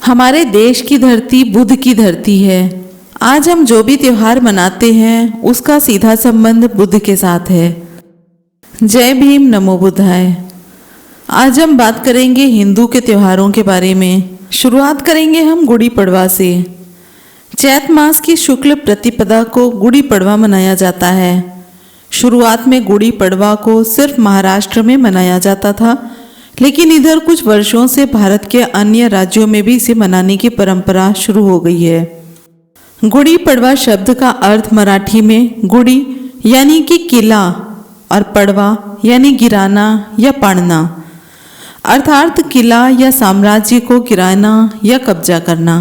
हमारे देश की धरती बुद्ध की धरती है। आज हम जो भी त्योहार मनाते हैं उसका सीधा संबंध बुद्ध के साथ है। जय भीम, नमो बुद्धाय। आज हम बात करेंगे हिंदू के त्योहारों के बारे में। शुरुआत करेंगे हम गुड़ी पड़वा से। चैत मास की शुक्ल प्रतिपदा को गुड़ी पड़वा मनाया जाता है। शुरुआत में गुड़ी पड़वा को सिर्फ महाराष्ट्र में मनाया जाता था, लेकिन इधर कुछ वर्षों से भारत के अन्य राज्यों में भी इसे मनाने की परंपरा शुरू हो गई है। गुड़ी पड़वा शब्द का अर्थ मराठी में गुड़ी यानी कि किला और पड़वा यानी गिराना या पाड़ना, अर्थात किला या साम्राज्य को गिराना या कब्जा करना।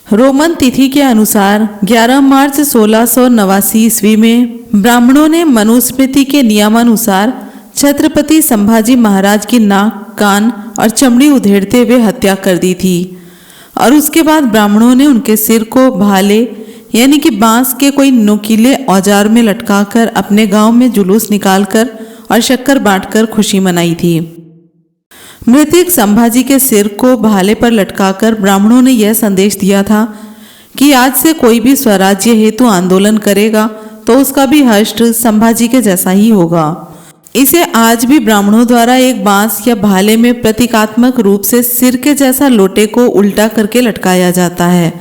रोमन तिथि के अनुसार 11 मार्च 1689 ईस्वी में ब्राह्मणों ने मनुस्मृति के नियमानुसार छत्रपति संभाजी महाराज की नाक, कान और चमड़ी उधेड़ते हुए हत्या कर दी थी और उसके बाद ब्राह्मणों ने उनके सिर को भाले यानी कि बांस के कोई नुकीले औजार में लटकाकर अपने गांव में जुलूस निकालकर और शक्कर बांटकर खुशी मनाई थी। मृतक संभाजी के सिर को भाले पर लटकाकर ब्राह्मणों ने यह संदेश दिया था कि आज से कोई भी स्वराज्य हेतु आंदोलन करेगा तो उसका भी हश्र संभाजी के जैसा ही होगा। इसे आज भी ब्राह्मणों द्वारा एक बांस या भाले में प्रतीकात्मक रूप से सिर के जैसा लोटे को उल्टा करके लटकाया जाता है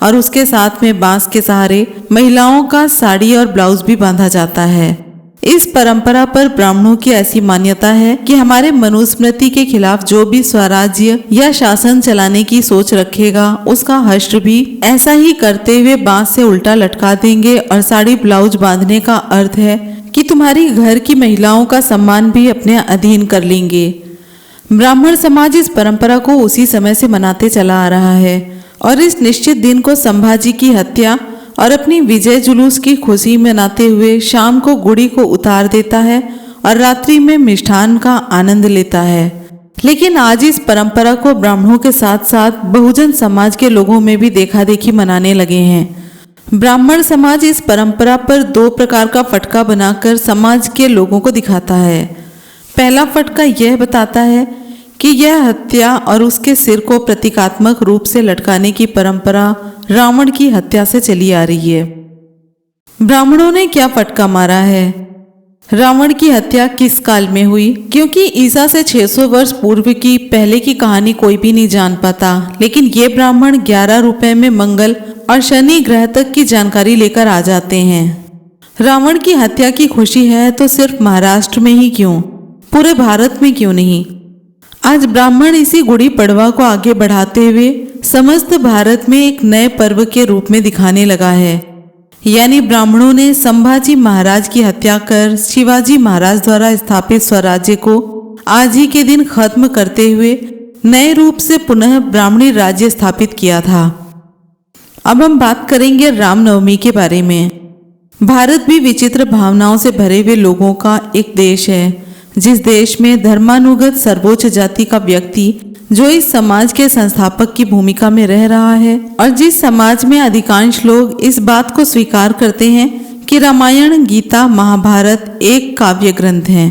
और उसके साथ में बांस के सहारे महिलाओं का साड़ी और ब्लाउज भी बांधा जाता है। इस परंपरा पर ब्राह्मणों की ऐसी मान्यता है कि हमारे मनुस्मृति के खिलाफ जो भी स्वराज्य या शासन चलाने की सोच रखेगा उसका हश्र भी ऐसा ही करते हुए बांस से उल्टा लटका देंगे और साड़ी ब्लाउज बांधने का अर्थ है कि तुम्हारी घर की महिलाओं का सम्मान भी अपने अधीन कर लेंगे। ब्राह्मण समाज इस परंपरा को उसी समय से मनाते चला आ रहा है और इस निश्चित दिन को संभाजी की हत्या और अपनी विजय जुलूस की खुशी मनाते हुए शाम को गुड़ी को उतार देता है और रात्रि में मिष्ठान का आनंद लेता है। लेकिन आज इस परंपरा को ब्राह्मणों के साथ साथ बहुजन समाज के लोगों में भी देखा देखी मनाने लगे हैं। ब्राह्मण समाज इस परंपरा पर 2 प्रकार का फटका बनाकर समाज के लोगों को दिखाता है। पहला फटका यह बताता है कि यह हत्या और उसके सिर को प्रतीकात्मक रूप से लटकाने की परंपरा रावण की हत्या से चली आ रही है। ब्राह्मणों ने क्या फटका मारा है? रावण की हत्या किस काल में हुई? क्योंकि ईसा से 600 वर्ष पूर्व की पहले की कहानी कोई भी नहीं जान पाता, लेकिन ये ब्राह्मण 11 रुपए में मंगल और शनि ग्रह तक की जानकारी लेकर आ जाते हैं। रावण की हत्या की खुशी है तो सिर्फ महाराष्ट्र में ही क्यों, पूरे भारत में क्यों नहीं? आज ब्राह्मण इसी गुड़ी पड़वा को आगे बढ़ाते हुए समस्त भारत में एक नए पर्व के रूप में दिखाने लगा है। यानी ब्राह्मणों ने संभाजी महाराज की हत्या कर शिवाजी महाराज द्वारा स्थापित स्वराज्य को आज ही के दिन खत्म करते हुए नए रूप से पुनः ब्राह्मणी राज्य स्थापित किया था। अब हम बात करेंगे रामनवमी के बारे में। भारत भी विचित्र भावनाओं से भरे हुए लोगों का एक देश है, जिस देश में धर्मानुगत सर्वोच्च जाति का व्यक्ति जो इस समाज के संस्थापक की भूमिका में रह रहा है और जिस समाज में अधिकांश लोग इस बात को स्वीकार करते हैं कि रामायण, गीता, महाभारत एक काव्य ग्रंथ हैं,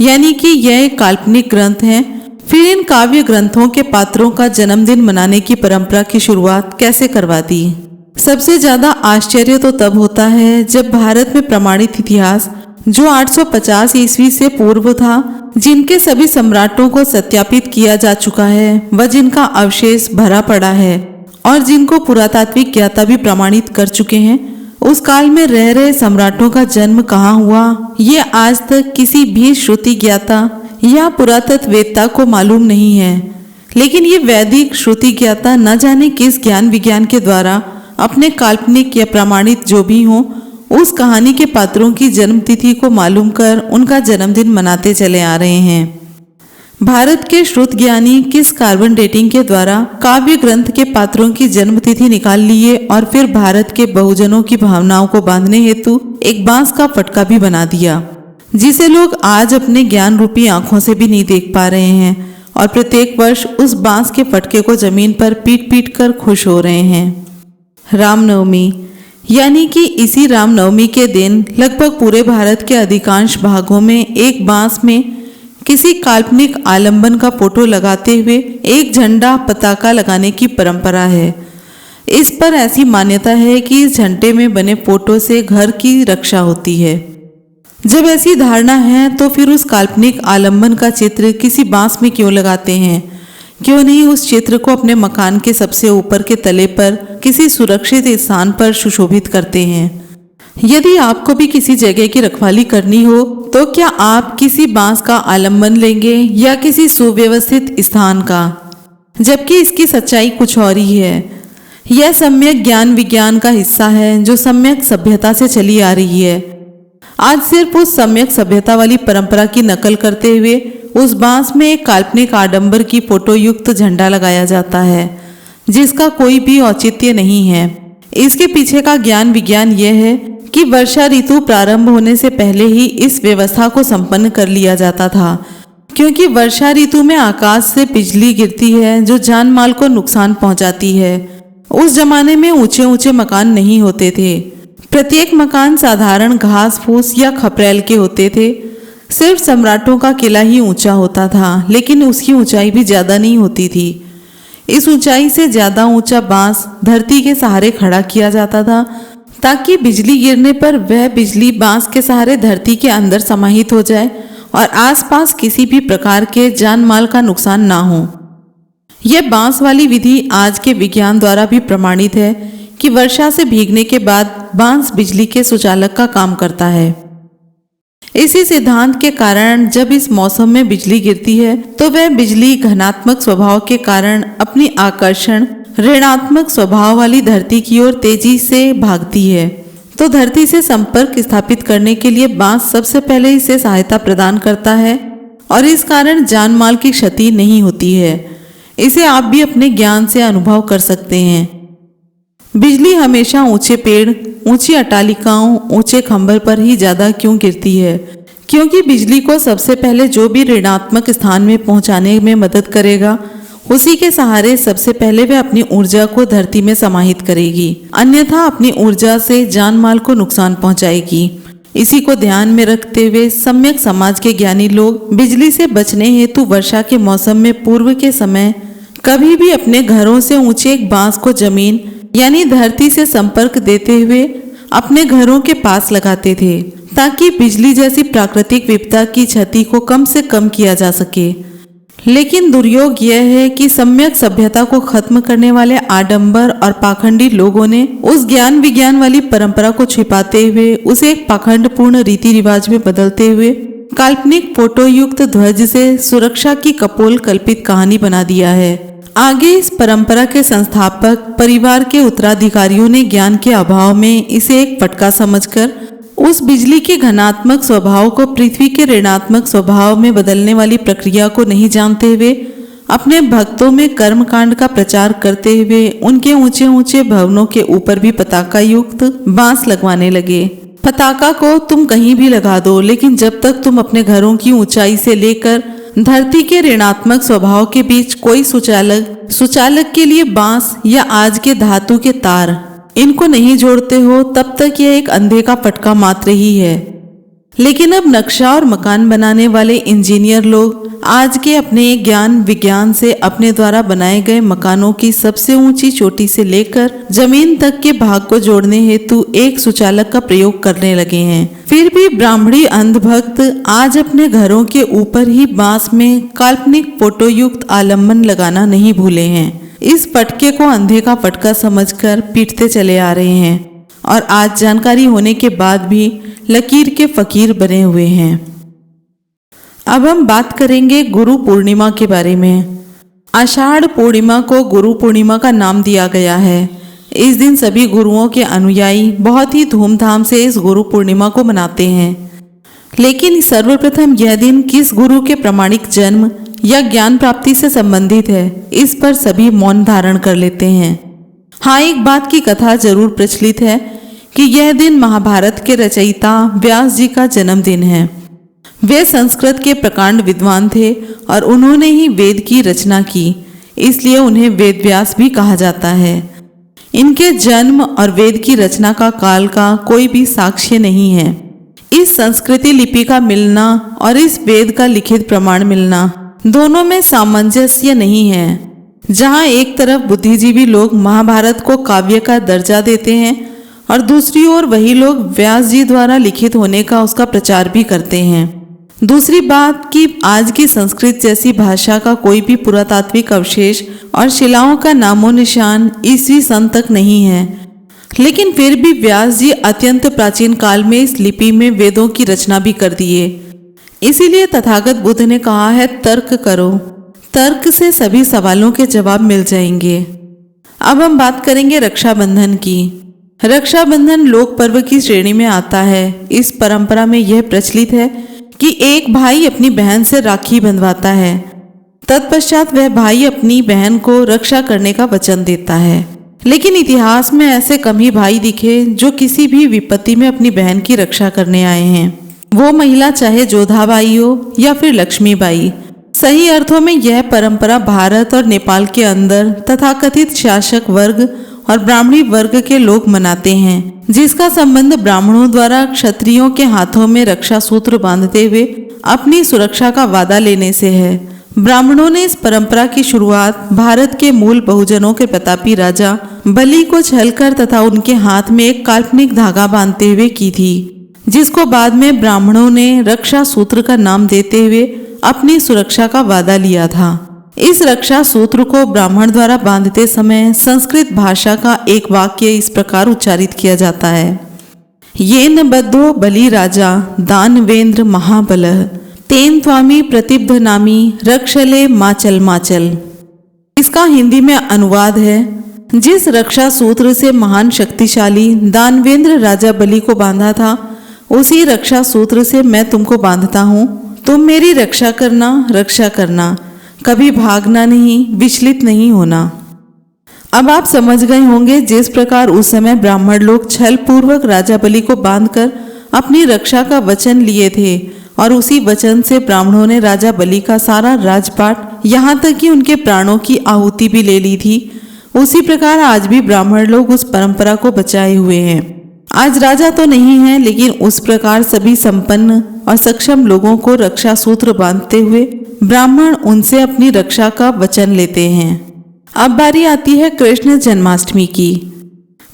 यानी कि यह एक काल्पनिक ग्रंथ हैं। फिर इन काव्य ग्रंथों के पात्रों का जन्मदिन मनाने की परंपरा की शुरुआत कैसे करवा दी? सबसे ज्यादा आश्चर्य तो तब होता है जब भारत में प्रमाणित इतिहास जो 850 ईस्वी से पूर्व था, जिनके सभी सम्राटों को सत्यापित किया जा चुका है व जिनका अवशेष भरा पड़ा है और जिनको पुरातात्विक ज्ञाता भी प्रमाणित कर चुके हैं, उस काल में रह रहे सम्राटों का जन्म कहाँ हुआ ये आज तक किसी भी श्रुति ज्ञाता या पुरातत्ववेत्ता को मालूम नहीं है। लेकिन ये वैदिक श्रुति ज्ञाता न जाने किस ज्ञान विज्ञान के द्वारा अपने काल्पनिक या प्रमाणित जो भी हों उस कहानी के पात्रों की जन्मतिथि को मालूम कर उनका जन्मदिन मनाते चले आ रहे हैं। भारत के श्रुत ज्ञानी किस कार्बन डेटिंग के द्वारा काव्य ग्रंथ के पात्रों की जन्मतिथि निकाल लिए और फिर भारत के बहुजनों की भावनाओं को बांधने हेतु एक बांस का फटका भी बना दिया, जिसे लोग आज अपने ज्ञान रूपी आंखों से भी नहीं देख पा रहे हैं और प्रत्येक वर्ष उस बांस के फटके को जमीन पर पीट पीट कर खुश हो रहे हैं। रामनवमी यानी कि इसी रामनवमी के दिन लगभग पूरे भारत के अधिकांश भागों में एक बांस में किसी काल्पनिक आलंबन का फोटो लगाते हुए एक झंडा पताका लगाने की परंपरा है। इस पर ऐसी मान्यता है कि इस झंडे में बने फोटो से घर की रक्षा होती है। जब ऐसी धारणा है तो फिर उस काल्पनिक आलंबन का चित्र किसी बांस में क्यों लगाते हैं? क्यों नहीं उस चित्र को अपने मकान के सबसे ऊपर के तले पर किसी सुरक्षित स्थान पर सुशोभित करते हैं? यदि आपको भी किसी जगह की रखवाली करनी हो तो क्या आप किसी बांस का आलंबन लेंगे या किसी सुव्यवस्थित स्थान का? जबकि इसकी सच्चाई कुछ और ही है। यह सम्यक ज्ञान विज्ञान का हिस्सा है जो सम्यक सभ्यता से चली आ रही है। आज सिर्फ उस सम्यक सभ्यता वाली परंपरा की नकल करते हुए उस बांस में एक काल्पनिक आडंबर की फोटो युक्त झंडा लगाया जाता है जिसका कोई भी औचित्य नहीं है। इसके पीछे का ज्ञान विज्ञान यह है कि वर्षा ऋतु प्रारंभ होने से पहले ही इस व्यवस्था को संपन्न कर लिया जाता था, क्योंकि वर्षा ऋतु में आकाश से बिजली गिरती है जो जान माल को नुकसान पहुंचाती है। उस जमाने में ऊंचे ऊंचे मकान नहीं होते थे। प्रत्येक मकान साधारण घास फूस या खपरेल के होते थे। सिर्फ सम्राटों का किला ही ऊंचा होता था, लेकिन उसकी ऊंचाई भी ज्यादा नहीं होती थी। इस ऊंचाई से ज्यादा ऊंचा बांस धरती के सहारे खड़ा किया जाता था ताकि बिजली गिरने पर वह बिजली बांस के सहारे धरती के अंदर समाहित हो जाए और आसपास किसी भी प्रकार के जान माल का नुकसान ना हो। यह बांस वाली विधि आज के विज्ञान द्वारा भी प्रमाणित है कि वर्षा से भीगने के बाद बांस बिजली के सुचालक का काम करता है। इसी सिद्धांत के कारण जब इस मौसम में बिजली गिरती है तो वह बिजली घनात्मक स्वभाव के कारण अपनी आकर्षण ऋणात्मक स्वभाव वाली धरती की ओर तेजी से भागती है। तो धरती से संपर्क स्थापित करने के लिए बांस सबसे पहले इसे सहायता प्रदान करता है और इस कारण जान माल की क्षति नहीं होती है। इसे आप भी अपने ज्ञान से अनुभव कर सकते हैं। बिजली हमेशा ऊंचे पेड़, ऊंची अट्टालिकाओं, ऊंचे खंभर पर ही ज्यादा क्यों गिरती है? क्योंकि बिजली को सबसे पहले जो भी ऋणात्मक स्थान में पहुंचाने में मदद करेगा उसी के सहारे सबसे पहले वह अपनी ऊर्जा को धरती में समाहित करेगी, अन्यथा अपनी ऊर्जा से जान माल को नुकसान पहुंचाएगी। इसी को ध्यान में रखते हुए सम्यक समाज के ज्ञानी लोग बिजली से बचने हेतु वर्षा के मौसम में पूर्व के समय कभी भी अपने घरों से ऊंचे एक बांस को जमीन यानी धरती से संपर्क देते हुए अपने घरों के पास लगाते थे ताकि बिजली जैसी प्राकृतिक विपदा की क्षति को कम से कम किया जा सके। लेकिन दुर्योग यह है कि सम्यक सभ्यता को खत्म करने वाले आडंबर और पाखंडी लोगों ने उस ज्ञान विज्ञान वाली परंपरा को छिपाते हुए उसे एक पाखंडपूर्ण रीति रिवाज में बदलते हुए काल्पनिक फोटो युक्त ध्वज से सुरक्षा की कपोल कल्पित कहानी बना दिया है। आगे इस परंपरा के संस्थापक परिवार के उत्तराधिकारियों ने ज्ञान के अभाव में इसे एक फटका समझकर उस बिजली के घनात्मक स्वभाव को पृथ्वी के ऋणात्मक स्वभाव में बदलने वाली प्रक्रिया को नहीं जानते हुए अपने भक्तों में कर्मकांड का प्रचार करते हुए उनके ऊंचे ऊंचे भवनों के ऊपर भी पताका युक्त बांस लगवाने लगे। पताका को तुम कहीं भी लगा दो, लेकिन जब तक तुम अपने घरों की ऊंचाई से लेकर धरती के ऋणात्मक स्वभाव के बीच कोई सुचालक के लिए बांस या आज के धातु के तार इनको नहीं जोड़ते हो तब तक यह एक अंधे का फटका मात्र ही है। लेकिन अब नक्शा और मकान बनाने वाले इंजीनियर लोग आज के अपने ज्ञान विज्ञान से अपने द्वारा बनाए गए मकानों की सबसे ऊंची चोटी से लेकर जमीन तक के भाग को जोड़ने हेतु एक सुचालक का प्रयोग करने लगे हैं। फिर भी ब्राह्मणी अंधभक्त आज अपने घरों के ऊपर ही बांस में काल्पनिक फोटो युक्त आलम्बन लगाना नहीं भूले हैं। इस फटके को अंधे का फटका समझकर पीटते चले आ रहे हैं और आज जानकारी होने के बाद भी लकीर के फकीर बने हुए हैं। अब हम बात करेंगे गुरु पूर्णिमा के बारे में। आषाढ़ पूर्णिमा को गुरु पूर्णिमा का नाम दिया गया है। इस दिन सभी गुरुओं के अनुयायी बहुत ही धूमधाम से इस गुरु पूर्णिमा को मनाते हैं। लेकिन सर्वप्रथम यह दिन किस गुरु के प्रामाणिक जन्म या ज्ञान प्राप्ति से संबंधित है, इस पर सभी मौन धारण कर लेते हैं। हाँ, एक बात की कथा जरूर प्रचलित है कि यह दिन महाभारत के रचयिता व्यास जी का जन्मदिन है। वे संस्कृत के प्रकांड विद्वान थे और उन्होंने ही वेद की रचना की, इसलिए उन्हें वेद व्यास भी कहा जाता है। इनके जन्म और वेद की रचना का काल का कोई भी साक्ष्य नहीं है। इस संस्कृति लिपि का मिलना और इस वेद का लिखित प्रमाण मिलना, दोनों में सामंजस्य नहीं है। जहाँ एक तरफ बुद्धिजीवी लोग महाभारत को काव्य का दर्जा देते हैं और दूसरी ओर वही लोग व्यास जी द्वारा लिखित होने का उसका प्रचार भी करते हैं। दूसरी बात कि आज की संस्कृत जैसी भाषा का कोई भी पुरातात्विक अवशेष और शिलाओं का नामो निशान ईस्वी सन तक नहीं है, लेकिन फिर भी व्यास जी अत्यंत प्राचीन काल में इस लिपि में वेदों की रचना भी कर दिए। इसीलिए तथागत बुद्ध ने कहा है, तर्क करो, तर्क से सभी सवालों के जवाब मिल जाएंगे। अब हम बात करेंगे रक्षाबंधन की। रक्षाबंधन लोक पर्व की श्रेणी में आता है। इस परंपरा में यह प्रचलित है कि एक भाई अपनी बहन से राखी बंधवाता है, तत्पश्चात वह भाई अपनी बहन को रक्षा करने का वचन देता है। लेकिन इतिहास में ऐसे कम ही भाई दिखे जो किसी भी विपत्ति में अपनी बहन की रक्षा करने आए हैं। वो महिला चाहे जोधाबाई हो या फिर लक्ष्मीबाई। सही अर्थों में यह परंपरा भारत और नेपाल के अंदर तथाकथित शासक वर्ग और ब्राह्मणी वर्ग के लोग मनाते हैं, जिसका संबंध ब्राह्मणों द्वारा क्षत्रियों के हाथों में रक्षा सूत्र बांधते हुए अपनी सुरक्षा का वादा लेने से है। ब्राह्मणों ने इस परंपरा की शुरुआत भारत के मूल बहुजनों के प्रतापी राजा बलि को छलकर तथा उनके हाथ में एक काल्पनिक धागा बांधते हुए की थी, जिसको बाद में ब्राह्मणों ने रक्षा सूत्र का नाम देते हुए अपनी सुरक्षा का वादा लिया था। इस रक्षा सूत्र को ब्राह्मण द्वारा बांधते समय संस्कृत भाषा का एक वाक्य इस प्रकार उच्चारित किया जाता है, येन बद्धो बलि राजा दानवेंद्र महाबलः तेन त्वामी प्रतिबध्नामि रक्षले माचल माचल। इसका हिंदी में अनुवाद है, जिस रक्षा सूत्र से महान शक्तिशाली दानवेंद्र राजा बलि को बांधा था, उसी रक्षा सूत्र से मैं तुमको बांधता हूँ। तुम मेरी रक्षा करना, कभी भागना नहीं, विचलित नहीं होना। अब आप समझ गए होंगे जिस प्रकार उस समय ब्राह्मण लोग छल पूर्वक राजा बलि को बांधकर अपनी रक्षा का वचन लिए थे और उसी वचन से ब्राह्मणों ने राजा बलि का सारा राजपाट, यहाँ तक कि उनके प्राणों की आहुति भी ले ली थी, उसी प्रकार आज भी ब्राह्मण लोग उस परंपरा को बचाए हुए हैं। आज राजा तो नहीं है, लेकिन उस प्रकार सभी संपन्न और सक्षम लोगों को रक्षा सूत्र बांधते हुए ब्राह्मण उनसे अपनी रक्षा का वचन लेते हैं। अब बारी आती है कृष्ण जन्माष्टमी की।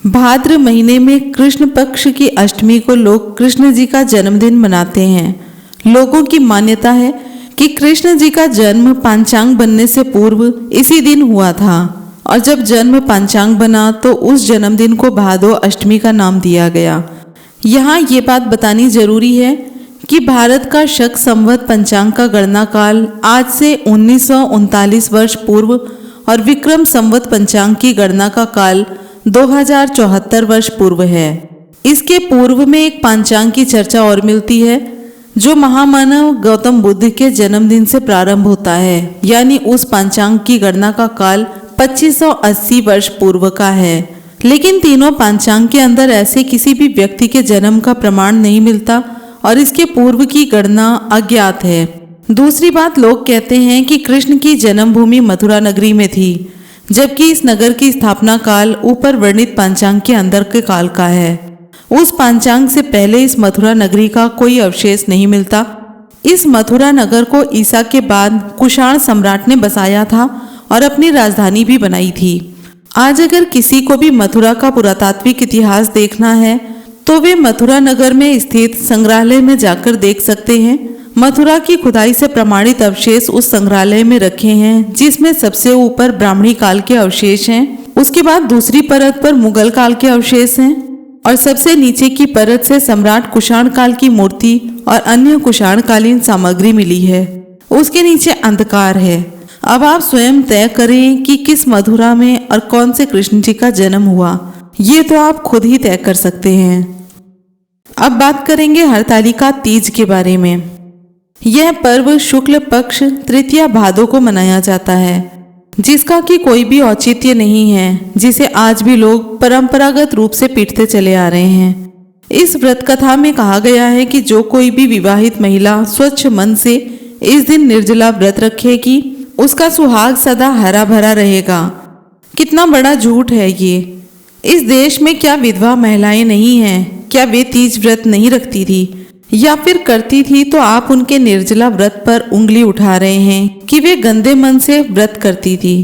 भाद्र महीने में कृष्ण पक्ष की अष्टमी को लोग कृष्ण जी का जन्मदिन मनाते हैं। लोगों की मान्यता है कि कृष्ण जी का जन्म पांचांग बनने से पूर्व इसी दिन हुआ था, और जब जन्म पांचांग बना तो उस जन्मदिन को भादो अष्टमी का नाम दिया गया। यहाँ ये बात बतानी जरूरी है कि भारत का शक संवत पंचांग का गणना काल आज से 1939 वर्ष पूर्व और विक्रम संवत पंचांग की गणना का काल 2074 वर्ष पूर्व है। इसके पूर्व में एक पंचांग की चर्चा और मिलती है, जो महामानव गौतम बुद्ध के जन्मदिन से प्रारंभ होता है, यानी उस पंचांग की गणना का काल 2580 वर्ष पूर्व का है। लेकिन तीनों पंचांग के अंदर ऐसे किसी भी व्यक्ति के जन्म का प्रमाण नहीं मिलता और इसके पूर्व की गणना अज्ञात है। दूसरी बात, लोग कहते हैं कि कृष्ण की जन्मभूमि मथुरा नगरी में थी, जबकि इस नगर की स्थापना काल ऊपर वर्णित पंचांग के अंदर के काल का है। उस पंचांग से पहले इस मथुरा नगरी का कोई अवशेष नहीं मिलता। इस मथुरा नगर को ईसा के बाद कुषाण सम्राट ने बसाया था और अपनी राजधानी भी बनाई थी। आज अगर किसी को भी मथुरा का पुरातात्विक इतिहास देखना है तो वे मथुरा नगर में स्थित संग्रहालय में जाकर देख सकते हैं। मथुरा की खुदाई से प्रमाणित अवशेष उस संग्रहालय में रखे हैं, जिसमें सबसे ऊपर ब्राह्मणी काल के अवशेष हैं, उसके बाद दूसरी परत पर मुगल काल के अवशेष हैं और सबसे नीचे की परत से सम्राट कुषाण काल की मूर्ति और अन्य कुषाणकालीन सामग्री मिली है। उसके नीचे अंधकार है। अब आप स्वयं तय करें कि किस मथुरा में और कौन से कृष्ण जी का जन्म हुआ, ये तो आप खुद ही तय कर सकते हैं। अब बात करेंगे हरतालिका तीज के बारे में। यह पर्व शुक्ल पक्ष तृतीया भादो को मनाया जाता है, जिसका कि कोई भी औचित्य नहीं है, जिसे आज भी लोग परंपरागत रूप से पीटते चले आ रहे हैं। इस व्रत कथा में कहा गया है कि जो कोई भी विवाहित महिला स्वच्छ मन से इस दिन निर्जला व्रत रखेगी, उसका सुहाग सदा हरा भरा रहेगा। कितना बड़ा झूठ है ये। इस देश में क्या विधवा महिलाएं नहीं हैं? क्या वे तीज व्रत नहीं रखती थी? या फिर करती थी तो आप उनके निर्जला व्रत पर उंगली उठा रहे हैं कि वे गंदे मन से व्रत करती थी।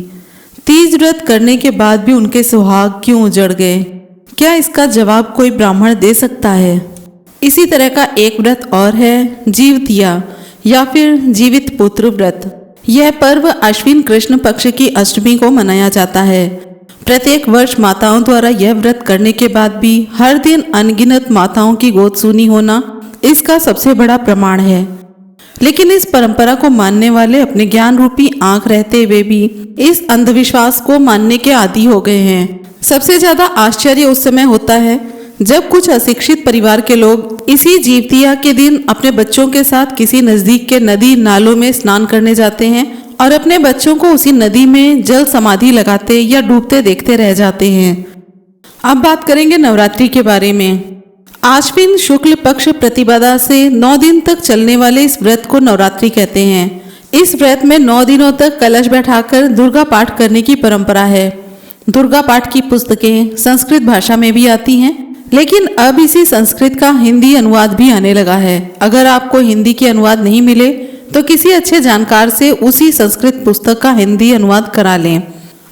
तीज व्रत करने के बाद भी उनके सुहाग क्यों उजड़ गए? क्या इसका जवाब कोई ब्राह्मण दे सकता है? इसी तरह का एक व्रत और है जीवतिया या फिर जीवित पुत्र व्रत। यह पर्व अश्विन कृष्ण पक्ष की अष्टमी को मनाया जाता है। प्रत्येक वर्ष माताओं द्वारा यह व्रत करने के बाद भी हर दिन अनगिनत माताओं की गोद सूनी होना इसका सबसे बड़ा प्रमाण है। लेकिन इस परंपरा को मानने वाले अपने ज्ञान रूपी आंख रहते हुए भी इस अंधविश्वास को मानने के आदी हो गए हैं। सबसे ज्यादा आश्चर्य उस समय होता है जब कुछ अशिक्षित परिवार के लोग इसी जीवतिया के दिन अपने बच्चों के साथ किसी नजदीक के नदी नालों में स्नान करने जाते हैं और अपने बच्चों को उसी नदी में जल समाधि लगाते या डूबते देखते रह जाते हैं। अब बात करेंगे नवरात्रि के बारे में। आश्विन शुक्ल पक्ष प्रतिपदा से 9 दिन तक चलने वाले इस व्रत को नवरात्रि कहते हैं। इस व्रत में 9 दिनों तक कलश बैठाकर दुर्गा पाठ करने की परंपरा है। दुर्गा पाठ की पुस्तकें संस्कृत भाषा में भी आती हैं, लेकिन अब इसी संस्कृत का हिंदी अनुवाद भी आने लगा है। अगर आपको हिंदी के अनुवाद नहीं मिले तो किसी अच्छे जानकार से उसी संस्कृत पुस्तक का हिंदी अनुवाद करा लें।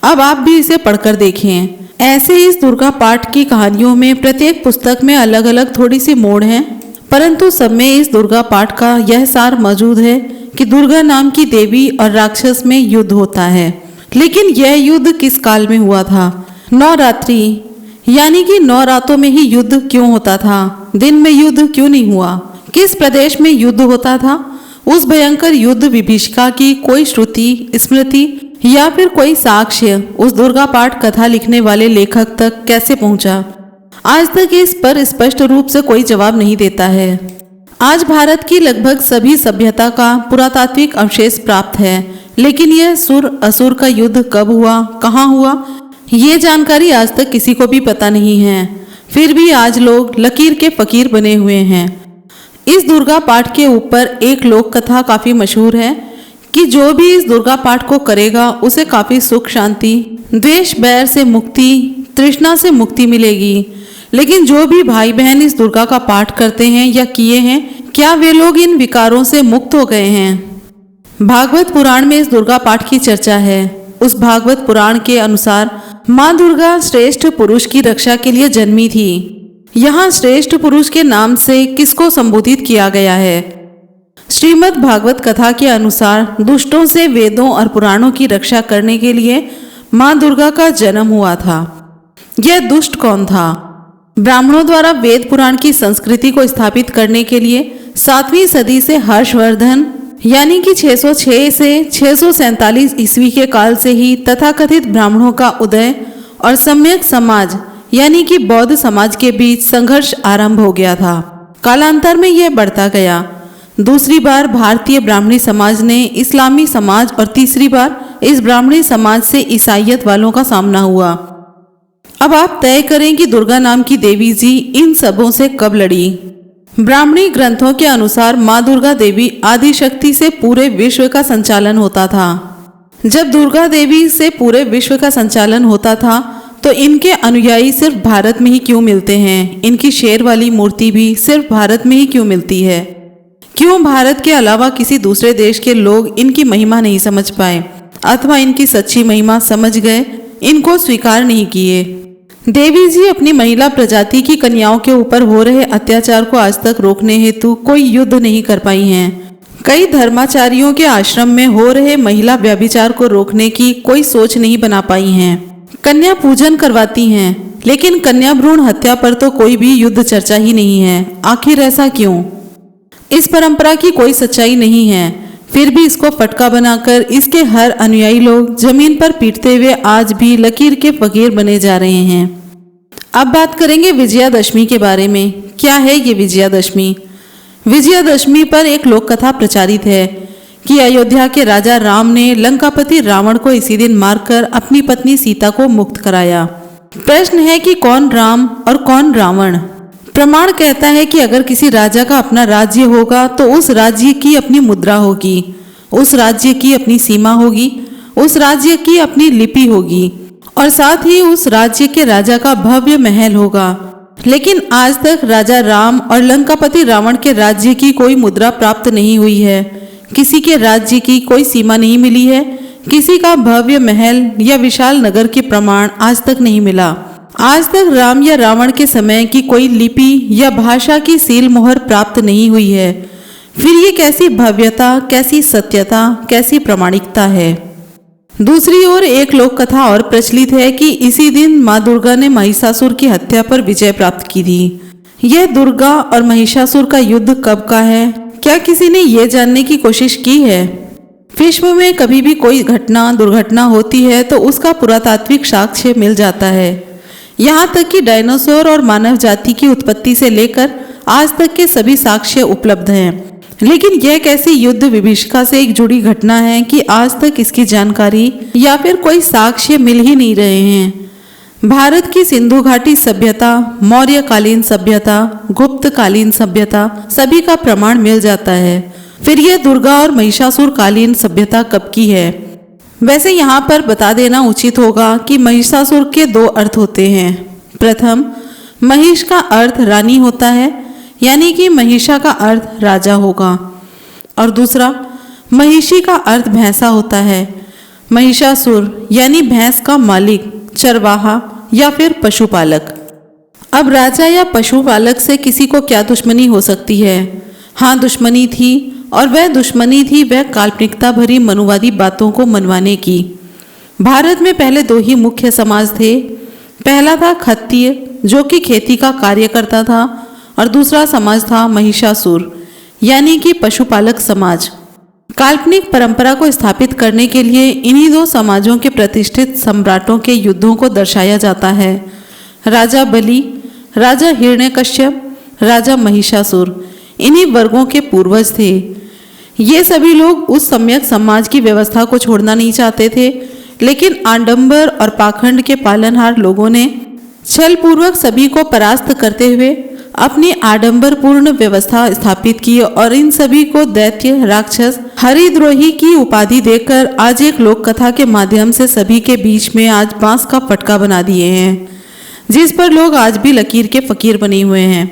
अब आप भी इसे पढ़कर देखें। ऐसे इस दुर्गा पाठ की कहानियों में प्रत्येक पुस्तक में अलग अलग थोड़ी सी मोड़ है, परंतु सब में इस दुर्गा पाठ का यह सार मौजूद है कि दुर्गा नाम की देवी और राक्षस में युद्ध होता है। लेकिन यह युद्ध किस काल में हुआ था? नवरात्रि यानी कि 9 रातों में ही युद्ध क्यों होता था? दिन में युद्ध क्यों नहीं हुआ? किस प्रदेश में युद्ध होता था? उस भयंकर युद्ध विभीषिका की कोई श्रुति, स्मृति या फिर कोई साक्ष्य उस दुर्गा पाठ कथा लिखने वाले लेखक तक कैसे पहुंचा? आज तक इस पर स्पष्ट रूप से कोई जवाब नहीं देता है। आज भारत की लगभग सभी सभ्यता का पुरातात्विक अवशेष प्राप्त है, लेकिन यह सुर असुर का युद्ध कब हुआ, कहाँ हुआ, ये जानकारी आज तक किसी को भी पता नहीं है। फिर भी आज लोग लकीर के फकीर बने हुए हैं। इस दुर्गा पाठ के ऊपर एक लोक कथा काफी मशहूर है कि जो भी इस दुर्गा पाठ को करेगा उसे काफी सुख शांति, द्वेष बैर से मुक्ति, तृष्णा से मुक्ति मिलेगी। लेकिन जो भी भाई बहन इस दुर्गा का पाठ करते हैं या किए हैं, क्या वे लोग इन विकारों से मुक्त हो गए हैं? भागवत पुराण में इस दुर्गा पाठ की चर्चा है। उस भागवत पुराण के अनुसार माँ दुर्गा श्रेष्ठ पुरुष की रक्षा के लिए जन्मी थी। यहाँ श्रेष्ठ पुरुष के नाम से किसको संबोधित किया गया है? श्रीमद् भागवत कथा के अनुसार दुष्टों से वेदों और पुराणों की रक्षा करने के लिए माँ दुर्गा का जन्म हुआ था। यह दुष्ट कौन था? ब्राह्मणों द्वारा वेद पुराण की संस्कृति को स्थापित करने के लिए 7वीं सदी से हर्षवर्धन यानी कि 606 से 647 ईस्वी के काल से ही तथाकथित ब्राह्मणों का उदय और सम्यक समाज यानी कि बौद्ध समाज के बीच संघर्ष आरंभ हो गया था। कालांतर में यह बढ़ता गया। दूसरी बार भारतीय ब्राह्मणी समाज ने इस्लामी समाज और तीसरी बार इस ब्राह्मणी समाज से ईसाइयत वालों का सामना हुआ। अब आप तय करें कि दुर्गा नाम की देवी जी इन सबों से कब लड़ी। ब्राह्मणी ग्रंथों के अनुसार माँ दुर्गा देवी आदि शक्ति से पूरे विश्व का संचालन होता था। जब दुर्गा देवी से पूरे विश्व का संचालन होता था तो इनके अनुयायी सिर्फ भारत में ही क्यों मिलते हैं? इनकी शेर वाली मूर्ति भी सिर्फ भारत में ही क्यों मिलती है? क्यों भारत के अलावा किसी दूसरे देश के लोग इनकी महिमा नहीं समझ पाए, अथवा इनकी सच्ची महिमा समझ गए, इनको स्वीकार नहीं किए? देवी जी अपनी महिला प्रजाति की कन्याओं के ऊपर हो रहे अत्याचार को आज तक रोकने हेतु कोई युद्ध नहीं कर पाई हैं। कई धर्माचार्यों के आश्रम में हो रहे महिला व्यभिचार को रोकने की कोई सोच नहीं बना पाई हैं। कन्या पूजन करवाती हैं, लेकिन कन्या भ्रूण हत्या पर तो कोई भी युद्ध चर्चा ही नहीं है। आखिर ऐसा क्यों? इस परंपरा की कोई सच्चाई नहीं है, फिर भी इसको फटका बनाकर इसके हर अनुयायी लोग जमीन पर पीटते हुए आज भी लकीर के फकीर बने जा रहे हैं। अब बात करेंगे विजयादशमी के बारे में। क्या है ये विजयादशमी? विजयादशमी पर एक लोक कथा प्रचारित है कि अयोध्या के राजा राम ने लंकापति रावण को इसी दिन मारकर अपनी पत्नी सीता को मुक्त कराया। प्रश्न है कि कौन राम और कौन रावण? प्रमाण कहता है कि अगर किसी राजा का अपना राज्य होगा तो उस राज्य की अपनी मुद्रा होगी, उस राज्य की अपनी सीमा होगी, उस राज्य की अपनी लिपि होगी और साथ ही उस राज्य के राजा का भव्य महल होगा। लेकिन आज तक राजा राम और लंकापति रावण के राज्य की कोई मुद्रा प्राप्त नहीं हुई है। किसी के राज्य की कोई सीमा नहीं मिली है। किसी का भव्य महल या विशाल नगर के प्रमाण आज तक नहीं मिला। आज तक राम या रावण के समय की कोई लिपि या भाषा की सील मोहर प्राप्त नहीं हुई है। फिर ये कैसी भव्यता, कैसी सत्यता, कैसी प्रामाणिकता है। दूसरी ओर एक लोक कथा और प्रचलित है कि इसी दिन माँ दुर्गा ने महिषासुर की हत्या पर विजय प्राप्त की थी। यह दुर्गा और महिषासुर का युद्ध कब का है, क्या किसी ने यह जानने की कोशिश की है? विश्व में कभी भी कोई घटना दुर्घटना होती है तो उसका पुरातात्विक साक्ष्य मिल जाता है। यहाँ तक कि डायनासोर और मानव जाति की उत्पत्ति से लेकर आज तक के सभी साक्ष्य उपलब्ध हैं। लेकिन यह कैसी युद्ध विभीषिका से एक जुड़ी घटना है कि आज तक इसकी जानकारी या फिर कोई साक्ष्य मिल ही नहीं रहे हैं। भारत की सिंधु घाटी सभ्यता, मौर्यकालीन सभ्यता, गुप्तकालीन सभ्यता सभी का प्रमाण मिल जाता है। फिर यह दुर्गा और महिषासुर कालीन सभ्यता कब की है? वैसे यहाँ पर बता देना उचित होगा कि महिषासुर के दो अर्थ होते हैं। प्रथम, महिष का अर्थ रानी होता है, यानी कि महिषा का अर्थ राजा होगा, और दूसरा महिषी का अर्थ भैंसा होता है। महिषासुर यानी भैंस का मालिक, चरवाहा या फिर पशुपालक। अब राजा या पशुपालक से किसी को क्या दुश्मनी हो सकती है? हाँ, दुश्मनी थी, और वह दुश्मनी थी वह काल्पनिकता भरी मनुवादी बातों को मनवाने की। भारत में पहले दो ही मुख्य समाज थे। पहला था क्षत्रिय, जो कि खेती का कार्य करता था, और दूसरा समाज था महिषासुर, यानी कि पशुपालक समाज। काल्पनिक परंपरा को स्थापित करने के लिए इन्हीं दो समाजों के प्रतिष्ठित सम्राटों के युद्धों को दर्शाया जाता है। राजा बलि, राजा हिरण्यकश्यप, राजा महिषासुर इन्हीं वर्गों के पूर्वज थे। ये सभी लोग उस सम्यक समाज की व्यवस्था को छोड़ना नहीं चाहते थे, लेकिन आडंबर और पाखंड के पालनहार लोगों ने छलपूर्वक सभी को परास्त करते हुए अपनी आडंबरपूर्ण व्यवस्था स्थापित की और इन सभी को दैत्य, राक्षस, हरिद्रोही की उपाधि देकर आज एक लोक कथा के माध्यम से सभी के बीच में आज बांस का पटका बना दिए हैं, जिस पर लोग आज भी लकीर के फकीर बने हुए हैं।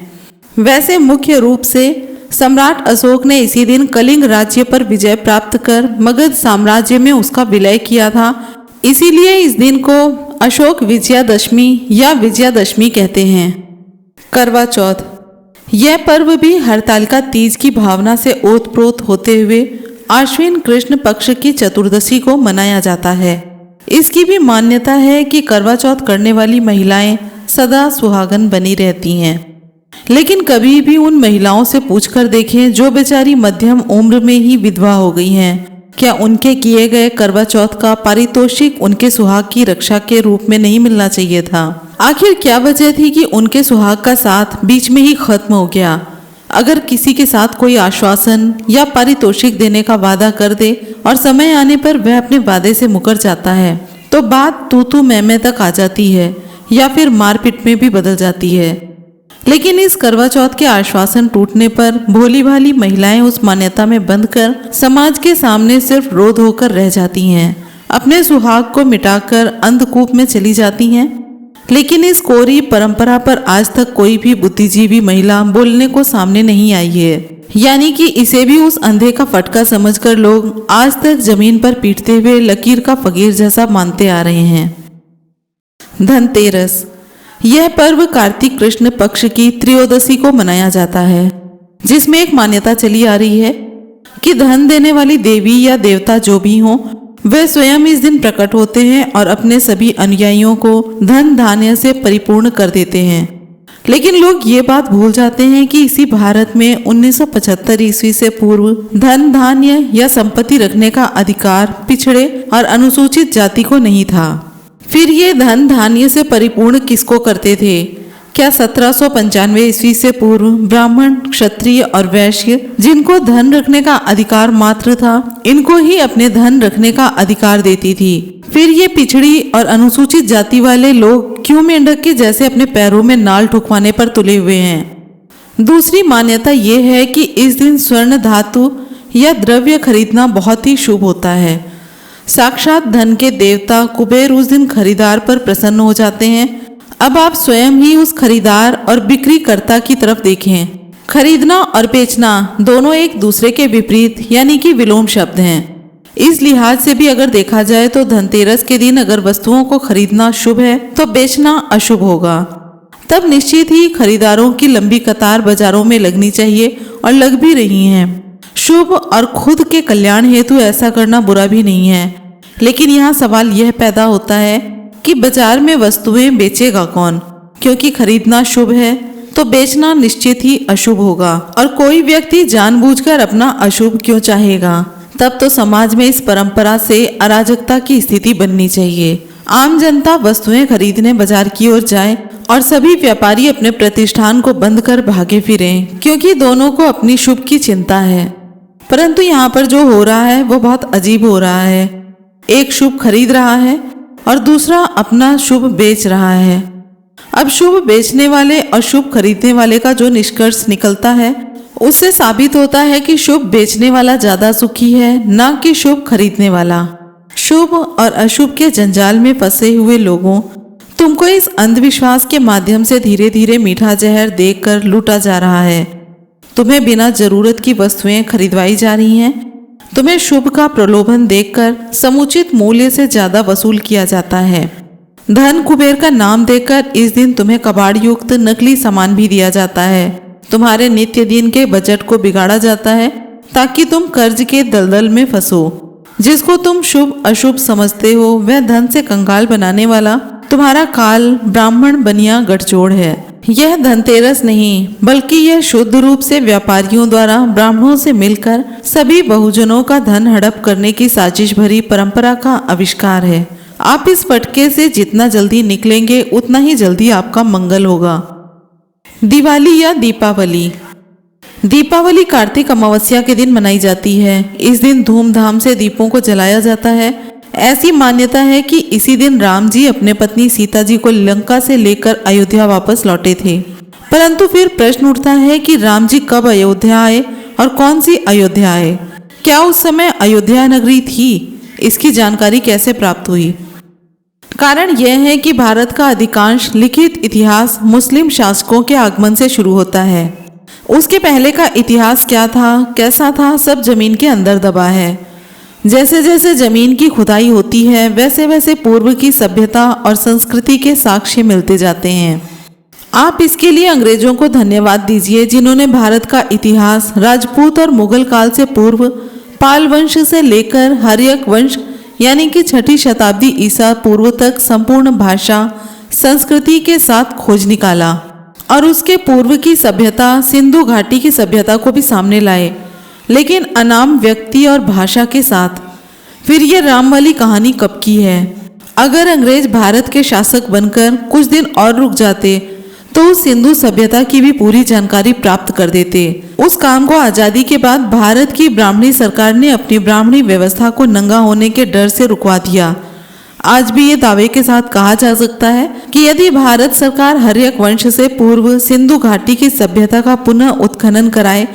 वैसे मुख्य रूप से सम्राट अशोक ने इसी दिन कलिंग राज्य पर विजय प्राप्त कर मगध साम्राज्य में उसका विलय किया था। इसीलिए इस दिन को अशोक विजयादशमी या विजयादशमी कहते हैं। करवा चौथ, यह पर्व भी हरतालिका तीज की भावना से ओतप्रोत होते हुए आश्विन कृष्ण पक्ष की चतुर्दशी को मनाया जाता है। इसकी भी मान्यता है कि करवा चौथ करने वाली महिलाएं सदा सुहागन बनी रहती हैं। लेकिन कभी भी उन महिलाओं से पूछकर देखें जो बेचारी मध्यम उम्र में ही विधवा हो गई हैं, क्या उनके किए गए करवा चौथ का पारितोषिक उनके सुहाग की रक्षा के रूप में नहीं मिलना चाहिए था? आखिर क्या वजह थी कि उनके सुहाग का साथ बीच में ही खत्म हो गया? अगर किसी के साथ कोई आश्वासन या पारितोषिक देने का वादा कर दे और समय आने पर वह अपने वादे से मुकर जाता है तो बात तू मैं तक आ जाती है या फिर मारपीट में भी बदल जाती है। लेकिन इस करवा चौथ के आश्वासन टूटने पर भोली भाली महिलाएं उस मान्यता में बंध कर समाज के सामने सिर्फ रोध होकर रह जाती हैं, अपने सुहाग को मिटाकर अंधकूप में चली जाती हैं। लेकिन इस कोरी परंपरा पर आज तक कोई भी बुद्धिजीवी महिला बोलने को सामने नहीं आई है, यानी कि इसे भी उस अंधे का फटका समझकर लोग आज तक जमीन पर पीटते हुए लकीर का फकीर जैसा मानते आ रहे हैं। धनतेरस, यह पर्व कार्तिक कृष्ण पक्ष की त्रयोदशी को मनाया जाता है, जिसमें एक मान्यता चली आ रही है कि धन देने वाली देवी या देवता जो भी हों वे स्वयं इस दिन प्रकट होते हैं और अपने सभी अनुयायियों को धन धान्य से परिपूर्ण कर देते हैं। लेकिन लोग ये बात भूल जाते हैं कि इसी भारत में 1975 ईस्वी से पूर्व धन धान्य या संपत्ति रखने का अधिकार पिछड़े और अनुसूचित जाति को नहीं था। फिर ये धन धान्य से परिपूर्ण किसको करते थे? क्या 1795 ईस्वी से पूर्व ब्राह्मण, क्षत्रिय और वैश्य, जिनको धन रखने का अधिकार मात्र था, इनको ही अपने धन रखने का अधिकार देती थी? फिर ये पिछड़ी और अनुसूचित जाति वाले लोग क्यों मेंढक के जैसे अपने पैरों में नाल ठुकवाने पर तुले हुए हैं? दूसरी मान्यता ये है कि इस दिन स्वर्ण धातु या द्रव्य खरीदना बहुत ही शुभ होता है। साक्षात धन के देवता कुबेर उस दिन खरीदार पर प्रसन्न हो जाते हैं। अब आप स्वयं ही उस खरीदार और बिक्रीकर्ता की तरफ देखें। खरीदना और बेचना दोनों एक दूसरे के विपरीत यानी कि विलोम शब्द हैं। इस लिहाज से भी अगर देखा जाए तो धनतेरस के दिन अगर वस्तुओं को खरीदना शुभ है तो बेचना अशुभ होगा। तब निश्चित ही खरीदारों की लंबी कतार बाजारों में लगनी चाहिए और लग भी रही है। शुभ और खुद के कल्याण हेतु ऐसा करना बुरा भी नहीं है, लेकिन यहाँ सवाल यह पैदा होता है कि बाजार में वस्तुएं बेचेगा कौन, क्योंकि खरीदना शुभ है तो बेचना निश्चित ही अशुभ होगा। और कोई व्यक्ति जानबूझकर अपना अशुभ क्यों चाहेगा। तब तो समाज में इस परंपरा से अराजकता की स्थिति बननी चाहिए। आम जनता वस्तुएं खरीदने बाजार की ओर जाए और सभी व्यापारी अपने प्रतिष्ठान को बंद कर भागे फिरें, क्योंकि दोनों को अपनी शुभ की चिंता है। परंतु यहाँ पर जो हो रहा है वो बहुत अजीब हो रहा है। एक शुभ खरीद रहा है और दूसरा अपना शुभ बेच रहा है। अब शुभ बेचने वाले और शुभ खरीदने वाले का जो निष्कर्ष निकलता है उससे साबित होता है कि शुभ बेचने वाला ज्यादा सुखी है, न कि शुभ खरीदने वाला। शुभ और अशुभ के जंजाल में फंसे हुए लोगों, तुमको इस अंधविश्वास के माध्यम से धीरे धीरे मीठा जहर देकर लूटा जा रहा है। तुम्हें बिना जरूरत की वस्तुएं खरीदवाई जा रही हैं। तुम्हें शुभ का प्रलोभन देकर समुचित मूल्य से ज्यादा वसूल किया जाता है। धन कुबेर का नाम देकर इस दिन तुम्हें कबाड़ युक्त नकली सामान भी दिया जाता है। तुम्हारे नित्य दिन के बजट को बिगाड़ा जाता है ताकि तुम कर्ज के दलदल में फंसो। जिसको तुम शुभ अशुभ समझते हो वह धन से कंगाल बनाने वाला तुम्हारा काल ब्राह्मण बनिया गठजोड़ है। यह धनतेरस नहीं बल्कि यह शुद्ध रूप से व्यापारियों द्वारा ब्राह्मणों से मिलकर सभी बहुजनों का धन हड़प करने की साजिश भरी परंपरा का आविष्कार है। आप इस फटके से जितना जल्दी निकलेंगे उतना ही जल्दी आपका मंगल होगा। दिवाली या दीपावली। दीपावली कार्तिक अमावस्या के दिन मनाई जाती है। इस दिन धूमधाम से दीपों को जलाया जाता है। ऐसी मान्यता है कि इसी दिन राम जी अपने पत्नी सीता जी को लंका से लेकर अयोध्या वापस लौटे थे। परंतु फिर प्रश्न उठता है कि राम जी कब अयोध्या आए और कौन सी अयोध्या आए? क्या उस समय अयोध्या नगरी थी? इसकी जानकारी कैसे प्राप्त हुई? कारण यह है कि भारत का अधिकांश लिखित इतिहास मुस्लिम शासकों के आगमन से शुरू होता है। उसके पहले का इतिहास क्या था, कैसा था, सब जमीन के अंदर दबा है। जैसे जैसे जमीन की खुदाई होती है वैसे वैसे पूर्व की सभ्यता और संस्कृति के साक्ष्य मिलते जाते हैं। आप इसके लिए अंग्रेजों को धन्यवाद दीजिए जिन्होंने भारत का इतिहास राजपूत और मुगल काल से पूर्व पाल वंश से लेकर हर्यक वंश यानी कि 6ठी शताब्दी ईसा पूर्व तक संपूर्ण भाषा संस्कृति के साथ खोज निकाला और उसके पूर्व की सभ्यता सिंधु घाटी की सभ्यता को भी सामने लाए, लेकिन अनाम व्यक्ति और भाषा के साथ। फिर ये राम वाली कहानी कब की है? अगर अंग्रेज भारत के शासक बनकर कुछ दिन और रुक जाते तो उस सिंधु सभ्यता की भी पूरी जानकारी प्राप्त कर देते। उस काम को आजादी के बाद भारत की ब्राह्मणी सरकार ने अपनी ब्राह्मणी व्यवस्था को नंगा होने के डर से रुकवा दिया। आज भी ये दावे के साथ कहा जा सकता है कि यदि भारत सरकार हर्यक वंश से पूर्व सिंधु घाटी की सभ्यता का पुनः उत्खनन कराए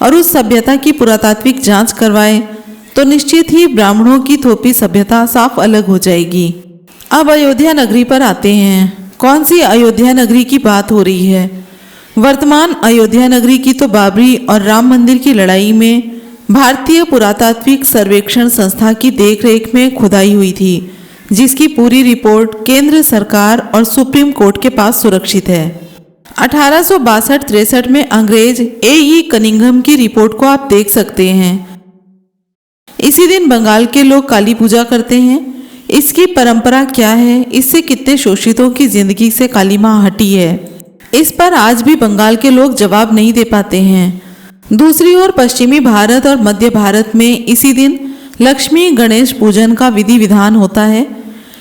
और उस सभ्यता की पुरातात्विक जांच करवाए तो निश्चित ही ब्राह्मणों की थोपी सभ्यता साफ अलग हो जाएगी। अब अयोध्या नगरी पर आते हैं। कौन सी अयोध्या नगरी की बात हो रही है? वर्तमान अयोध्या नगरी की तो बाबरी और राम मंदिर की लड़ाई में भारतीय पुरातात्विक सर्वेक्षण संस्था की देखरेख में खुदाई हुई थी, जिसकी पूरी रिपोर्ट केंद्र सरकार और सुप्रीम कोर्ट के पास सुरक्षित है। 1862-63 में अंग्रेज ए.ई. कनिंघम की रिपोर्ट को आप देख सकते हैं। इसी दिन बंगाल के लोग काली पूजा करते हैं। इसकी परंपरा क्या है? इससे कितने शोषितों की जिंदगी से काली मां हटी है? इस पर आज भी बंगाल के लोग जवाब नहीं दे पाते हैं। दूसरी ओर पश्चिमी भारत और मध्य भारत में इसी दिन लक्ष्मी गणेश पूजन का विधि विधान होता है।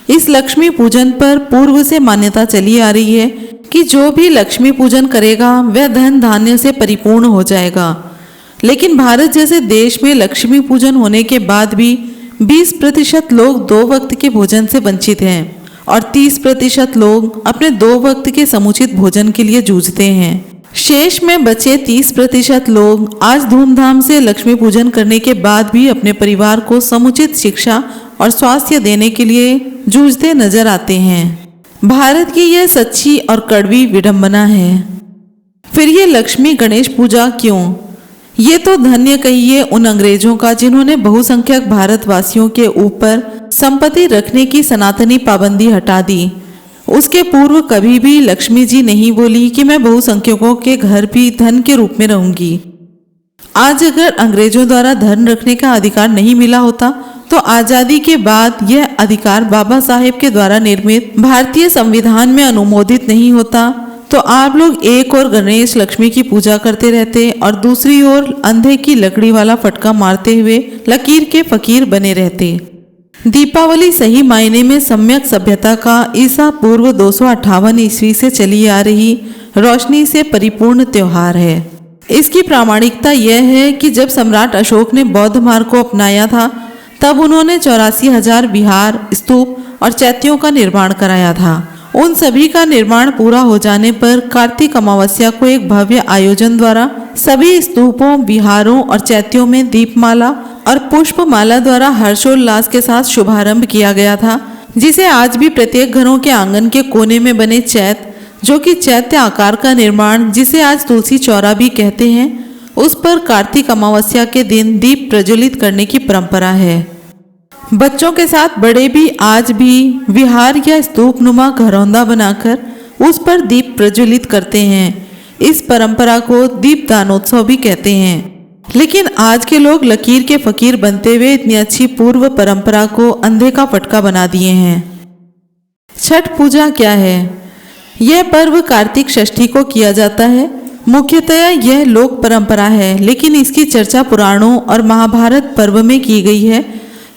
इस लक्ष्मी पूजन पर पूर्व से मान्यता चली आ रही है कि जो भी लक्ष्मी पूजन करेगा वह धन धान्य से परिपूर्ण हो जाएगा। लेकिन भारत जैसे देश में लक्ष्मी पूजन होने के बाद भी 20% लोग 2 वक्त के भोजन से वंचित हैं और 30% लोग अपने 2 वक्त के समुचित भोजन के लिए जूझते हैं। शेष में बचे 30% लोग आज धूमधाम से लक्ष्मी पूजन करने के बाद भी अपने परिवार को समुचित शिक्षा और स्वास्थ्य देने के लिए जूझते नजर आते हैं। भारत की यह सच्ची और कड़वी विडंबना है। फिर ये लक्ष्मी गणेश पूजा क्यों? ये तो धन्य कहिए उन अंग्रेजों का जिन्होंने बहुसंख्यक भारतवासियों के ऊपर संपत्ति रखने की सनातनी पाबंदी हटा दी। उसके पूर्व कभी भी लक्ष्मी जी नहीं बोली कि मैं बहुसंख्यकों के घर भी धन के रूप में रहूंगी। आज अगर अंग्रेजों द्वारा धन रखने का अधिकार नहीं मिला होता तो आजादी के बाद यह अधिकार बाबा साहेब के द्वारा निर्मित भारतीय संविधान में अनुमोदित नहीं होता, तो आप लोग एक और गणेश लक्ष्मी की पूजा करते रहते और दूसरी ओर अंधे की लकड़ी वाला फटका मारते हुए लकीर के फकीर बने रहते। दीपावली सही मायने में सम्यक सभ्यता का ईसा पूर्व 258 ईस्वी से चली आ रही रोशनी से परिपूर्ण त्योहार है। इसकी प्रामाणिकता यह है कि जब सम्राट अशोक ने बौद्ध मार्ग को अपनाया था तब उन्होंने 84,000 विहार, स्तूप और चैत्यों का निर्माण कराया था। उन सभी का निर्माण पूरा हो जाने पर कार्तिक अमावस्या को एक भव्य आयोजन द्वारा सभी स्तूपों, विहारों और चैत्यों में दीपमाला और पुष्पमाला द्वारा हर्षोल्लास के साथ शुभारंभ किया गया था, जिसे आज भी प्रत्येक घरों के आंगन के कोने में बने चैत्य, जो कि चैत्य आकार का निर्माण जिसे आज तुलसी चौरा भी कहते हैं, उस पर कार्तिक अमावस्या के दिन दीप प्रज्वलित करने की परंपरा है। बच्चों के साथ बड़े भी आज भी विहार या स्तूप नुमा घरौंदा बनाकर उस पर दीप प्रज्वलित करते हैं। इस परंपरा को दीपदानोत्सव भी कहते हैं। लेकिन आज के लोग लकीर के फकीर बनते हुए इतनी अच्छी पूर्व परंपरा को अंधे का फटका बना दिए हैं। छठ पूजा क्या है? यह पर्व कार्तिक षष्ठी को किया जाता है। मुख्यतः यह लोक परंपरा है, लेकिन इसकी चर्चा पुराणों और महाभारत पर्व में की गई है,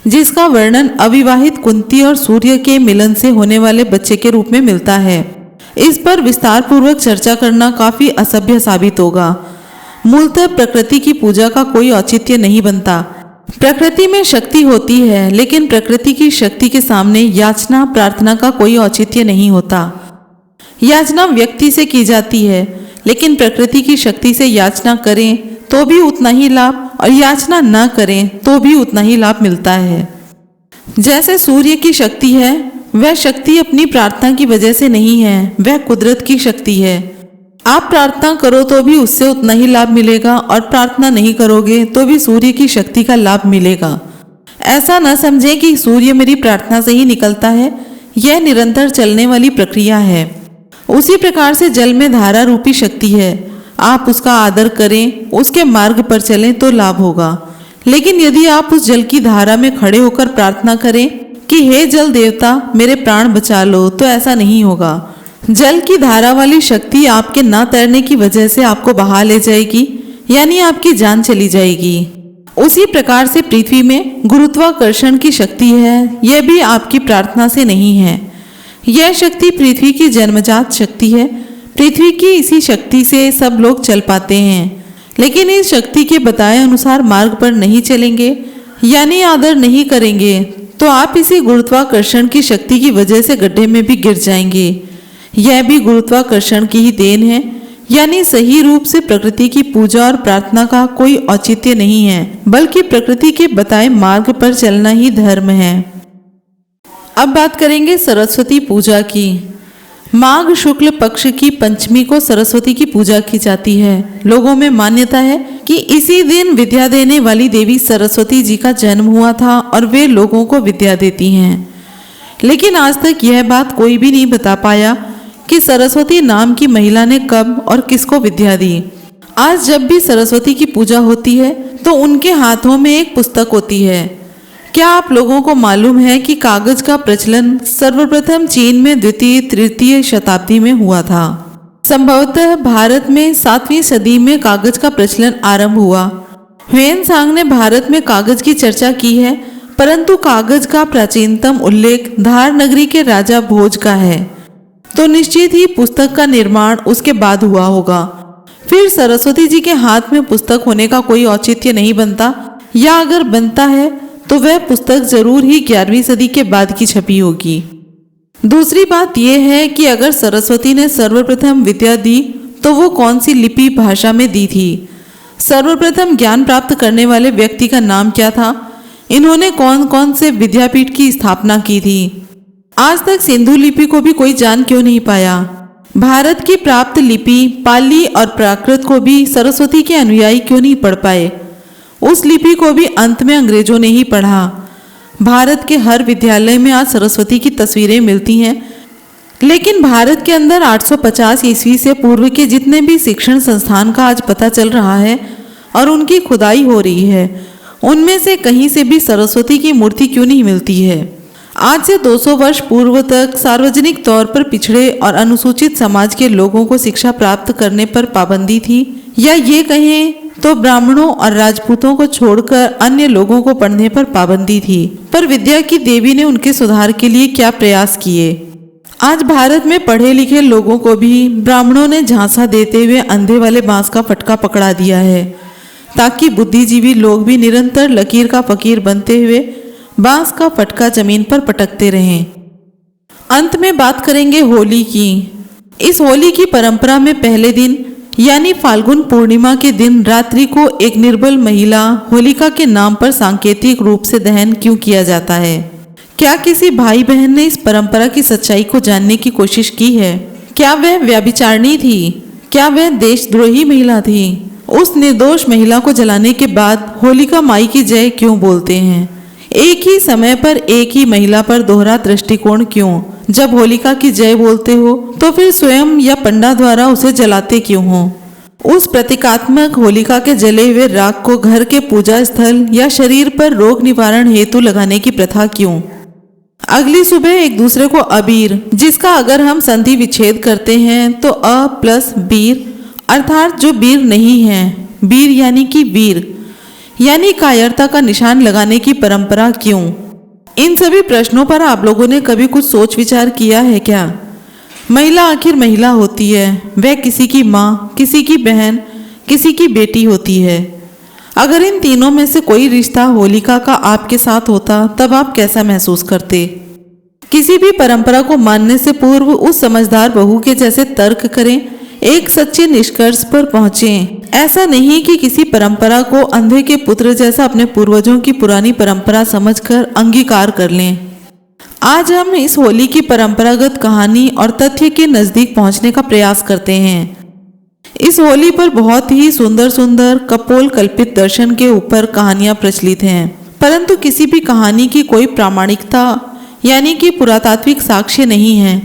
जिसका वर्णन अविवाहित कुंती और सूर्य के मिलन से होने वाले बच्चे के रूप में मिलता है। इस पर विस्तार पूर्वक चर्चा करना काफी असभ्य साबित होगा। मूलतः प्रकृति की पूजा का कोई औचित्य नहीं बनता। प्रकृति में शक्ति होती है, लेकिन प्रकृति की शक्ति के सामने याचना प्रार्थना का कोई औचित्य नहीं होता। याचना व्यक्ति से की जाती है, लेकिन प्रकृति की शक्ति से याचना करें तो भी उतना ही लाभ और याचना न करें तो भी उतना ही लाभ मिलता है। जैसे सूर्य की शक्ति है, वह शक्ति अपनी प्रार्थना की वजह से नहीं है, वह कुदरत की शक्ति है। आप प्रार्थना करो तो भी उससे उतना ही लाभ मिलेगा और प्रार्थना नहीं करोगे तो भी सूर्य की शक्ति का लाभ मिलेगा। ऐसा न समझें कि सूर्य मेरी प्रार्थना से ही निकलता है, यह निरंतर चलने वाली प्रक्रिया है। उसी प्रकार से जल में धारा रूपी शक्ति है। आप उसका आदर करें, उसके मार्ग पर चलें तो लाभ होगा। लेकिन यदि आप उस जल की धारा में खड़े होकर प्रार्थना करें कि हे जल देवता मेरे प्राण बचा लो, तो ऐसा नहीं होगा। जल की धारा वाली शक्ति आपके न तैरने की वजह से आपको बहा ले जाएगी, यानी आपकी जान चली जाएगी। उसी प्रकार से पृथ्वी में गुरुत्वाकर्षण की शक्ति है, यह भी आपकी प्रार्थना से नहीं है। यह शक्ति पृथ्वी की जन्मजात शक्ति है। पृथ्वी की इसी शक्ति से सब लोग चल पाते हैं, लेकिन इस शक्ति के बताए अनुसार मार्ग पर नहीं चलेंगे, यानी आदर नहीं करेंगे, तो आप इसी गुरुत्वाकर्षण की शक्ति की वजह से गड्ढे में भी गिर जाएंगे। यह भी गुरुत्वाकर्षण की ही देन है, यानी सही रूप से प्रकृति की पूजा और प्रार्थना का कोई औचित्य नहीं है, बल्कि प्रकृति के बताए मार्ग पर चलना ही धर्म है। अब बात करेंगे सरस्वती पूजा की। माघ शुक्ल पक्ष की पंचमी को सरस्वती की पूजा की जाती है। लोगों में मान्यता है कि इसी दिन विद्या देने वाली देवी सरस्वती जी का जन्म हुआ था और वे लोगों को विद्या देती हैं। लेकिन आज तक यह बात कोई भी नहीं बता पाया कि सरस्वती नाम की महिला ने कब और किसको विद्या दी। आज जब भी सरस्वती की पूजा होती है तो उनके हाथों में एक पुस्तक होती है। क्या आप लोगों को मालूम है कि कागज का प्रचलन सर्वप्रथम चीन में द्वितीय तृतीय शताब्दी में हुआ था। संभवतः भारत में 7वीं सदी में कागज का प्रचलन आरंभ हुआ। ह्वेनसांग ने भारत में कागज की चर्चा की है, परंतु कागज का प्राचीनतम उल्लेख धार नगरी के राजा भोज का है, तो निश्चित ही पुस्तक का निर्माण उसके बाद हुआ होगा। फिर सरस्वती जी के हाथ में पुस्तक होने का कोई औचित्य नहीं बनता, या अगर बनता है तो वह पुस्तक जरूर ही 11वीं सदी के बाद की छपी होगी। दूसरी बात यह है कि अगर सरस्वती ने सर्वप्रथम विद्या दी तो वो कौन सी लिपि भाषा में दी थी। सर्वप्रथम ज्ञान प्राप्त करने वाले व्यक्ति का नाम क्या था। इन्होंने कौन कौन से विद्यापीठ की स्थापना की थी। आज तक सिंधु लिपि को भी कोई जान क्यों नहीं पाया? भारत की प्राप्त लिपि पाली और प्राकृत को भी सरस्वती के अनुयायी क्यों नहीं पढ़ पाए? उस लिपि को भी अंत में अंग्रेजों ने ही पढ़ा। भारत के हर विद्यालय में आज सरस्वती की तस्वीरें मिलती हैं, लेकिन भारत के अंदर 850 ईस्वी से पूर्व के जितने भी शिक्षण संस्थान का आज पता चल रहा है और उनकी खुदाई हो रही है, उनमें से कहीं से भी सरस्वती की मूर्ति क्यों नहीं मिलती है? आज से 200 वर्ष पूर्व तक सार्वजनिक तौर पर पिछड़े और अनुसूचित समाज के लोगों को शिक्षा प्राप्त करने पर पाबंदी थी, या ये कहें तो ब्राह्मणों और राजपूतों को छोड़कर अन्य लोगों को पढ़ने पर पाबंदी थी। पर विद्या की देवी ने उनके सुधार के लिए क्या प्रयास किए? आज भारत में पढ़े लिखे लोगों को भी ब्राह्मणों ने झांसा देते हुए अंधे वाले बांस का फटका पकड़ा दिया है, ताकि बुद्धिजीवी लोग भी निरंतर लकीर का फकीर बनते हुए बांस का फटका जमीन पर पटकते रहें। अंत में बात करेंगे होली की। इस होली की परंपरा में पहले दिन यानी फाल्गुन पूर्णिमा के दिन रात्रि को एक निर्बल महिला होलिका के नाम पर सांकेतिक रूप से दहन क्यों किया जाता है? क्या किसी भाई बहन ने इस परंपरा की सच्चाई को जानने की कोशिश की है? क्या वह व्यभिचारिणी थी? क्या वह देशद्रोही महिला थी? उस निर्दोष महिला को जलाने के बाद होलिका माई की जय क्यों बोलते हैं? एक ही समय पर एक ही महिला पर दोहरा दृष्टिकोण क्यों? जब होलिका की जय बोलते हो तो फिर स्वयं या पंडा द्वारा उसे जलाते क्यों हो? उस प्रतीकात्मक होलिका के जले हुए राख को घर के पूजा स्थल या शरीर पर रोग निवारण हेतु लगाने की प्रथा क्यों? अगली सुबह एक दूसरे को अबीर, जिसका अगर हम संधि विच्छेद करते हैं तो अ प्लस बीर अर्थात जो बीर नहीं है, बीर यानी कि वीर यानी कायरता का निशान लगाने की परंपरा क्यों? इन सभी प्रश्नों पर आप लोगों ने कभी कुछ सोच विचार किया है क्या? महिला आखिर महिला होती है, वह किसी की माँ, किसी की बहन, किसी की बेटी होती है। अगर इन तीनों में से कोई रिश्ता होलिका का आपके साथ होता तब आप कैसा महसूस करते? किसी भी परंपरा को मानने से पूर्व उस समझदार बहू के जैसे तर्क करें, एक सच्चे निष्कर्ष पर पहुंचें। ऐसा नहीं कि किसी परंपरा को अंधे के पुत्र जैसा अपने पूर्वजों की पुरानी परंपरा समझकर अंगीकार कर लें। आज हम इस होली की परंपरागत कहानी और तथ्य के नजदीक पहुंचने का प्रयास करते हैं। इस होली पर बहुत ही सुंदर सुंदर कपोल कल्पित दर्शन के ऊपर कहानियां प्रचलित हैं, परंतु किसी भी कहानी की कोई प्रामाणिकता यानी कि पुरातात्विक साक्ष्य नहीं है।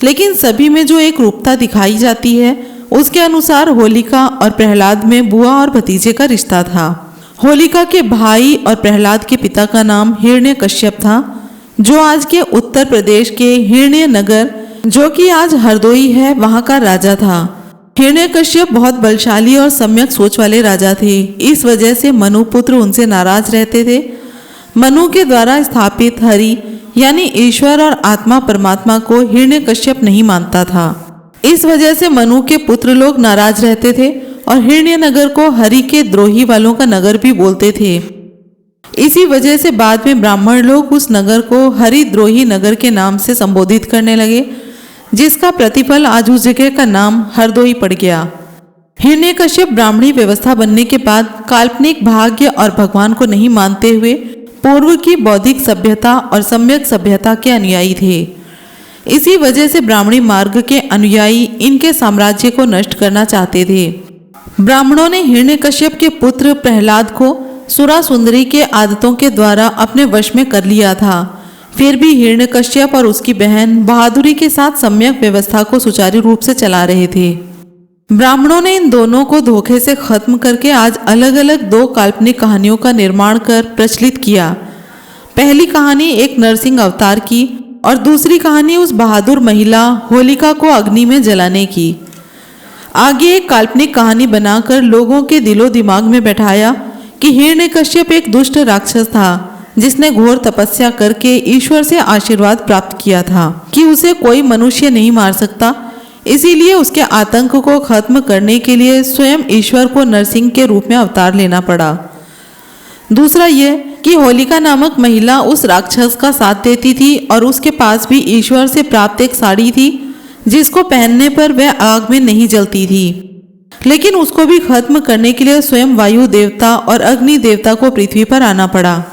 लेकिन सभी में जो एक रूपता दिखाई जाती है, उसके अनुसार होलिका और प्रहलाद में बुआ और भतीजे का रिश्ता था। होलिका के भाई और प्रहलाद के पिता का नाम हिरण्यकश्यप था, जो आज के उत्तर प्रदेश के हिरण्यनगर, जो कि आज हरदोई है, वहां का राजा था। हिरण्यकश्यप बहुत बलशाली और सम्यक सोच वाले राजा थे। इस वजह से मनु पुत्र उनसे नाराज रहते थे। मनु के द्वारा स्थापित हरि यानी ईश्वर और आत्मा परमात्मा को हिरण्यकश्यप नहीं मानता था। इस वजह से मनु के पुत्र लोग नाराज रहते थे और हिरण्यनगर को हरि के द्रोही वालों का नगर भी बोलते थे। इसी वजह से बाद में ब्राह्मण लोग उस नगर को हरिद्रोही नगर के नाम से संबोधित करने लगे, जिसका प्रतिफल आज उस जगह का नाम हरदोई पड़ गया। हिरण्यकश्यप ब्राह्मणी व्यवस्था बनने के बाद काल्पनिक भाग्य और भगवान को नहीं मानते हुए पूर्व की बौद्धिक सभ्यता और सम्यक सभ्यता के अनुयायी थे। इसी वजह से ब्राह्मणी मार्ग के अनुयायी इनके साम्राज्य को नष्ट करना चाहते थे। ब्राह्मणों ने हिरण्यकश्यप के पुत्र प्रहलाद को सुरा सुंदरी के आदतों के द्वारा अपने वश में कर लिया था। फिर भी हिरण्यकश्यप और उसकी बहन बहादुरी के साथ सम्यक व्यवस्था को सुचारू रूप से चला रहे थे। ब्राह्मणों ने इन दोनों को धोखे से खत्म करके आज अलग अलग दो काल्पनिक कहानियों का निर्माण कर प्रचलित किया। पहली कहानी एक नरसिंह अवतार की और दूसरी कहानी उस बहादुर महिला होलिका को अग्नि में जलाने की। आगे एक काल्पनिक कहानी बनाकर लोगों के दिलो दिमाग में बैठाया कि हिरण्यकश्यप एक दुष्ट राक्षस था, जिसने घोर तपस्या करके ईश्वर से आशीर्वाद प्राप्त किया था कि उसे कोई मनुष्य नहीं मार सकता। इसीलिए उसके आतंक को खत्म करने के लिए स्वयं ईश्वर को नरसिंह के रूप में अवतार लेना पड़ा। दूसरा यह कि होलिका नामक महिला उस राक्षस का साथ देती थी और उसके पास भी ईश्वर से प्राप्त एक साड़ी थी, जिसको पहनने पर वह आग में नहीं जलती थी। लेकिन उसको भी खत्म करने के लिए स्वयं वायु देवता और अग्नि देवता को पृथ्वी पर आना पड़ा।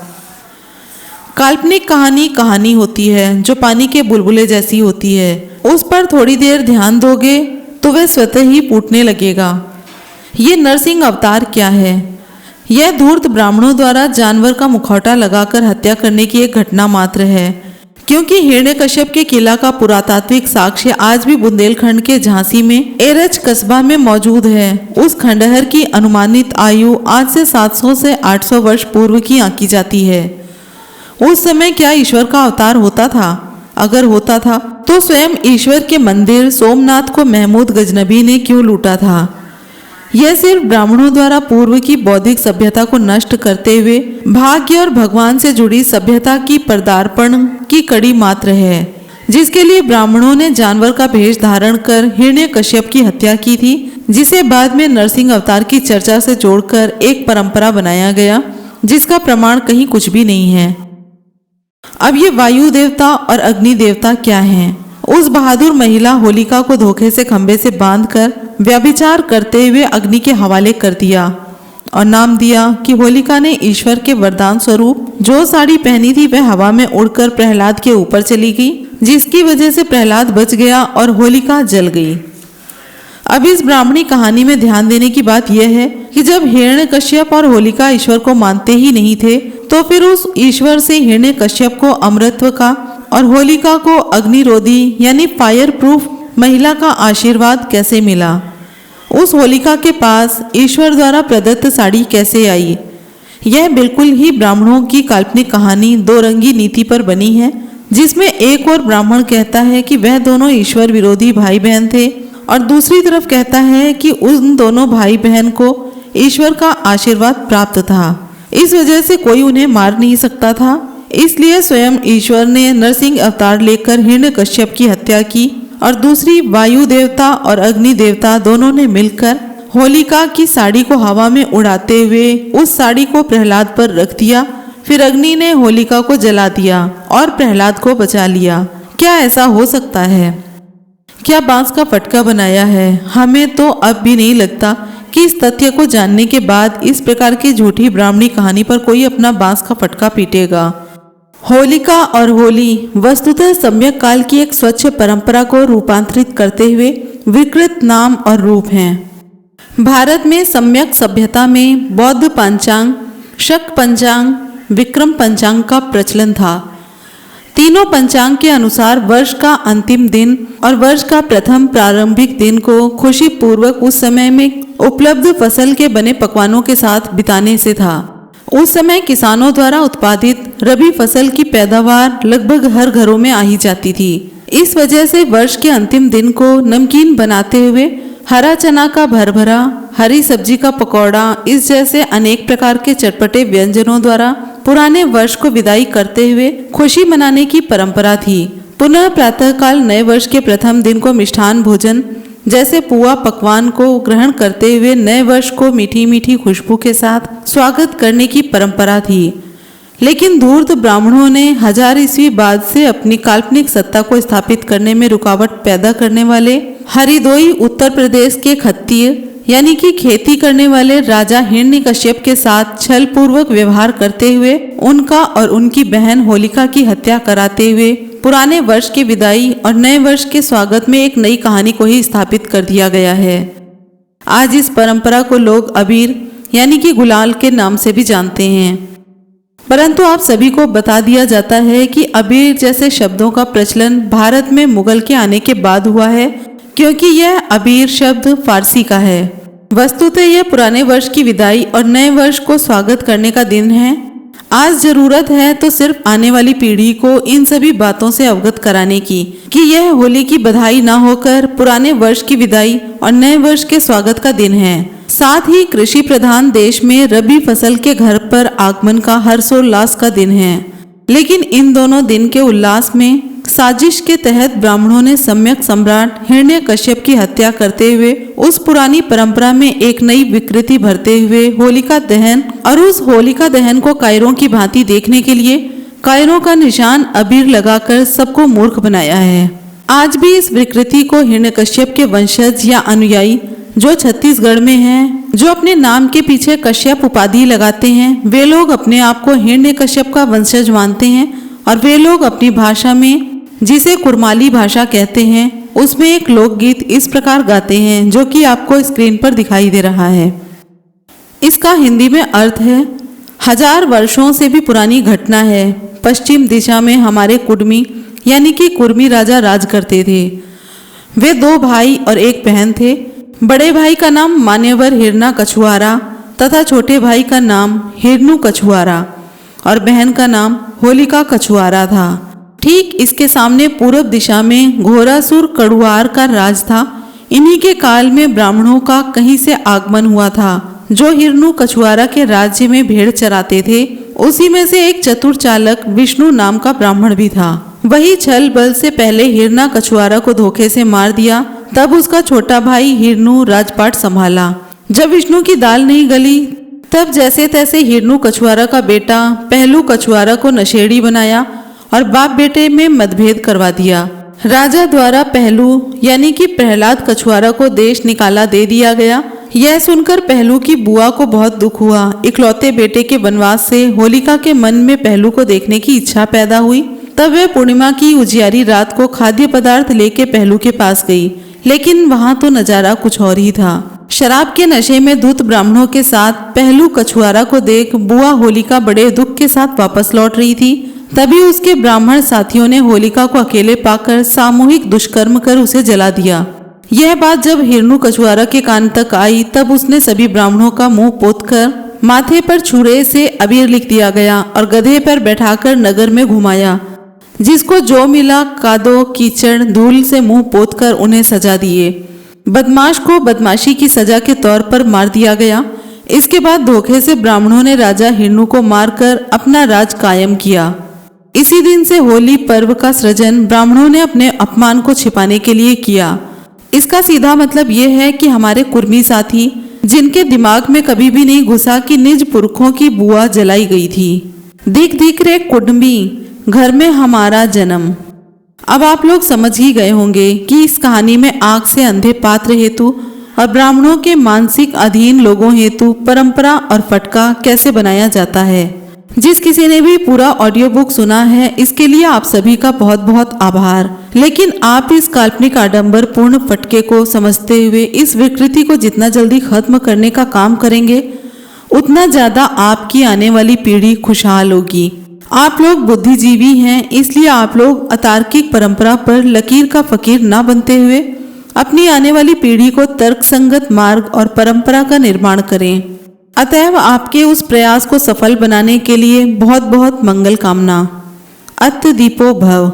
काल्पनिक कहानी कहानी होती है जो पानी के बुलबुले जैसी होती है। उस पर थोड़ी देर ध्यान दोगे तो वह स्वतः ही फूटने लगेगा। ये नरसिंह अवतार क्या है? यह धूर्त ब्राह्मणों द्वारा जानवर का मुखौटा लगाकर हत्या करने की एक घटना मात्र है, क्योंकि हिरण्यकश्यप के किला का पुरातात्विक साक्ष्य आज भी बुंदेलखंड के झांसी में एरच कस्बा में मौजूद है। उस खंडहर की अनुमानित आयु आज से 700 से 800 वर्ष पूर्व की आंकी जाती है। उस समय क्या ईश्वर का अवतार होता था? अगर होता था तो स्वयं ईश्वर के मंदिर सोमनाथ को महमूद गजनबी ने क्यों लूटा था? यह सिर्फ ब्राह्मणों द्वारा पूर्व की बौद्धिक सभ्यता को नष्ट करते हुए भाग्य और भगवान से जुड़ी सभ्यता की पदार्पण की कड़ी मात्र है, जिसके लिए ब्राह्मणों ने जानवर का भेष धारण कर हिरण्यकश्यप की हत्या की थी, जिसे बाद में नरसिंह अवतार की चर्चा से जोड़कर एक परंपरा बनाया गया, जिसका प्रमाण कहीं कुछ भी नहीं है। अब ये वायु देवता और अग्नि देवता क्या हैं? उस बहादुर महिला होलिका को धोखे से खंबे से बांधकर व्यभिचार करते हुए अग्नि के हवाले कर दिया और नाम दिया कि होलिका ने ईश्वर के वरदान स्वरूप जो साड़ी पहनी थी वह हवा में उड़कर प्रहलाद के ऊपर चली गई, जिसकी वजह से प्रहलाद बच गया और होलिका जल गई। अब इस ब्राह्मणी कहानी में ध्यान देने की बात यह है कि जब हिरण्यकश्यप और होलिका ईश्वर को मानते ही नहीं थे, तो फिर उस ईश्वर से हिरण्यकश्यप को अमरत्व का और होलिका को अग्निरोधी यानी फायर प्रूफ महिला का आशीर्वाद कैसे मिला? उस होलिका के पास ईश्वर द्वारा प्रदत्त साड़ी कैसे आई? यह बिल्कुल ही ब्राह्मणों की काल्पनिक कहानी दो रंगी नीति पर बनी है, जिसमें एक और ब्राह्मण कहता है कि वह दोनों ईश्वर विरोधी भाई बहन थे और दूसरी तरफ कहता है कि उन दोनों भाई बहन को ईश्वर का आशीर्वाद प्राप्त था, इस वजह से कोई उन्हें मार नहीं सकता था। इसलिए स्वयं ईश्वर ने नरसिंह अवतार लेकर हिरण्यकश्यप की हत्या की और दूसरी वायु देवता और अग्नि देवता दोनों ने मिलकर होलिका की साड़ी को हवा में उड़ाते हुए उस साड़ी को प्रहलाद पर रख दिया। फिर अग्नि ने होलिका को जला दिया और प्रहलाद को बचा लिया। क्या ऐसा हो सकता है? क्या बांस का फटका बनाया है? हमें तो अब भी नहीं लगता कि इस तथ्य को जानने के बाद इस प्रकार की झूठी ब्राह्मणी कहानी पर कोई अपना बांस का फटका पीटेगा। होलिका और होली वस्तुतः सम्यक काल की एक स्वच्छ परंपरा को रूपांतरित करते हुए विकृत नाम और रूप हैं। भारत में सम्यक सभ्यता में बौद्ध पंचांग, शक पंचांग, विक्रम पंचांग का प्रचलन था। तीनों पंचांग के अनुसार वर्ष का अंतिम दिन और वर्ष का प्रथम प्रारंभिक दिन को खुशी पूर्वक उस समय में उपलब्ध फसल के बने पकवानों के साथ बिताने से था। उस समय किसानों द्वारा उत्पादित रबी फसल की पैदावार लगभग हर घरों में आ ही जाती थी। इस वजह से वर्ष के अंतिम दिन को नमकीन बनाते हुए हरा चना का भरभरा, हरी सब्जी का पकौड़ा, इस जैसे अनेक प्रकार के चटपटे व्यंजनों द्वारा पुराने वर्ष को विदाई करते हुए खुशी मनाने की परंपरा थी। पुनः प्रातःकाल नए वर्ष के प्रथम दिन को मिष्ठान भोजन जैसे पुआ पकवान को ग्रहण करते हुए नए वर्ष को मीठी मीठी खुशबू के साथ स्वागत करने की परंपरा थी। लेकिन धूर्त ब्राह्मणों ने 1000 ईस्वी बाद से अपनी काल्पनिक सत्ता को स्थापित करने में रुकावट पैदा करने वाले हरिदोई उत्तर प्रदेश के खत्तीय यानी कि खेती करने वाले राजा हिरण्यकश्यप के साथ छल पूर्वक व्यवहार करते हुए उनका और उनकी बहन होलिका की हत्या कराते हुए पुराने वर्ष की विदाई और नए वर्ष के स्वागत में एक नई कहानी को ही स्थापित कर दिया गया है। आज इस परंपरा को लोग अबीर यानी कि गुलाल के नाम से भी जानते हैं, परंतु आप सभी को बता दिया जाता है कि अबीर जैसे शब्दों का प्रचलन भारत में मुगल के आने के बाद हुआ है, क्योंकि यह अबीर शब्द फारसी का है। वस्तुतः यह पुराने वर्ष की विदाई और नए वर्ष को स्वागत करने का दिन है। आज जरूरत है तो सिर्फ आने वाली पीढ़ी को इन सभी बातों से अवगत कराने की कि यह होली की बधाई ना होकर पुराने वर्ष की विदाई और नए वर्ष के स्वागत का दिन है। साथ ही कृषि प्रधान देश में रबी फसल के घर पर आगमन का हर्षोल्लास का दिन है। लेकिन इन दोनों दिन के उल्लास में साजिश के तहत ब्राह्मणों ने सम्यक सम्राट हिरण्यकश्यप की हत्या करते हुए उस पुरानी परंपरा में एक नई विकृति भरते हुए होलिका दहन और उस होलिका दहन को कायरों की भांति देखने के लिए कायरों का निशान अबीर लगाकर सबको मूर्ख बनाया है। आज भी इस विकृति को हिरण्यकश्यप के वंशज या अनुयायी जो छत्तीसगढ़ में हैं जो अपने नाम के पीछे कश्यप उपाधि लगाते हैं, वे लोग अपने आप को हिरण्यकश्यप का वंशज मानते हैं और वे लोग अपनी भाषा में, जिसे कुरमाली भाषा कहते हैं, उसमें एक लोकगीत इस प्रकार गाते हैं जो कि आपको स्क्रीन पर दिखाई दे रहा है। इसका हिंदी में अर्थ है, 1000 वर्षों से भी पुरानी घटना है। पश्चिम दिशा में हमारे कुडमी यानी कि कुर्मी राजा राज करते थे। वे 2 भाई और 1 बहन थे। बड़े भाई का नाम मान्यवर हिरना कछुआरा तथा छोटे भाई का नाम हिरनू कछुआरा और बहन का नाम होलिका कछुआरा था। ठीक इसके सामने पूर्व दिशा में घोरासुर कड़ुआर का राज था। इन्हीं के काल में ब्राह्मणों का कहीं से आगमन हुआ था जो हिरनू कछुआरा के राज्य में भेड़ चराते थे। उसी में से एक चतुर चालक विष्णु नाम का ब्राह्मण भी था। वही छल बल से पहले हिरना कछुआरा को धोखे से मार दिया। तब उसका छोटा भाई हिरनू राजपाट संभाला। जब विष्णु की दाल नहीं गली तब जैसे तैसे हिरनू कछुआरा का बेटा पहलू कछुआरा को नशेड़ी बनाया और बाप बेटे में मतभेद करवा दिया। राजा द्वारा पहलू यानी कि प्रहलाद कछुआरा को देश निकाला दे दिया गया। यह सुनकर पहलू की बुआ को बहुत दुख हुआ। इकलौते बेटे के वनवास से होलिका के मन में पहलू को देखने की इच्छा पैदा हुई। तब वह पूर्णिमा की उजियारी रात को खाद्य पदार्थ लेके पहलू के पास गई, लेकिन वहां तो नजारा कुछ और ही था। शराब के नशे में धुत ब्राह्मणों के साथ पहलू कछुआरा को देख बुआ होलिका बड़े दुख के साथ वापस लौट रही थी। तभी उसके ब्राह्मण साथियों ने होलिका को अकेले पाकर सामूहिक दुष्कर्म कर उसे जला दिया। यह बात जब हिरनू कछुआरा के कान तक आई तब उसने सभी ब्राह्मणों का मुंह पोतकर माथे पर छुरे से अबीर लिख दिया गया और गधे पर बैठाकर नगर में घुमाया। जिसको जो मिला कादो कीचड़ धूल से मुंह पोतकर उन्हें सजा दिए। बदमाश को बदमाशी की सजा के तौर पर मार दिया गया। इसके बाद धोखे से ब्राह्मणों ने राजा हिरनू को मारकर अपना राज कायम किया। इसी दिन से होली पर्व का सृजन ब्राह्मणों ने अपने अपमान को छिपाने के लिए किया। इसका सीधा मतलब यह है कि हमारे कुर्मी साथी, जिनके दिमाग में कभी भी नहीं घुसा कि निज पुरखों की बुआ जलाई गई थी। दिख दिख रे कुडमी, घर में हमारा जन्म। अब आप लोग समझ ही गए होंगे कि इस कहानी में आंख से अंधे पात्र हेतु और ब्राह्मणों के मानसिक अधीन लोगों हेतु परंपरा और फटका कैसे बनाया जाता है। जिस किसी ने भी पूरा ऑडियो बुक सुना है, इसके लिए आप सभी का बहुत बहुत आभार। लेकिन आप इस काल्पनिक आडंबर पूर्ण फटके को समझते हुए इस विकृति को जितना जल्दी खत्म करने का काम करेंगे, उतना ज्यादा आपकी आने वाली पीढ़ी खुशहाल होगी। आप लोग बुद्धिजीवी हैं, इसलिए आप लोग अतार्किक परंपरा पर लकीर का फकीर ना बनते हुए अपनी आने वाली पीढ़ी को तर्कसंगत मार्ग और परंपरा का निर्माण करें। अतएव आपके उस प्रयास को सफल बनाने के लिए बहुत बहुत मंगल कामना। अत दीपो भव।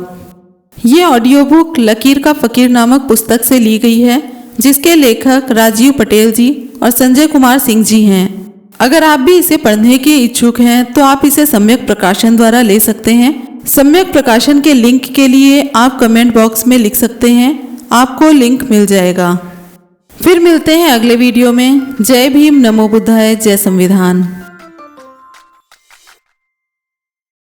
ये ऑडियो बुक लकीर का फकीर नामक पुस्तक से ली गई है, जिसके लेखक राजीव पटेल जी और संजय कुमार सिंह जी हैं। अगर आप भी इसे पढ़ने के इच्छुक हैं तो आप इसे सम्यक प्रकाशन द्वारा ले सकते हैं। सम्यक प्रकाशन के लिंक के लिए आप कमेंट बॉक्स में लिख सकते हैं, आपको लिंक मिल जाएगा। फिर मिलते हैं अगले वीडियो में। जय भीम, नमो बुद्धाय, जय संविधान।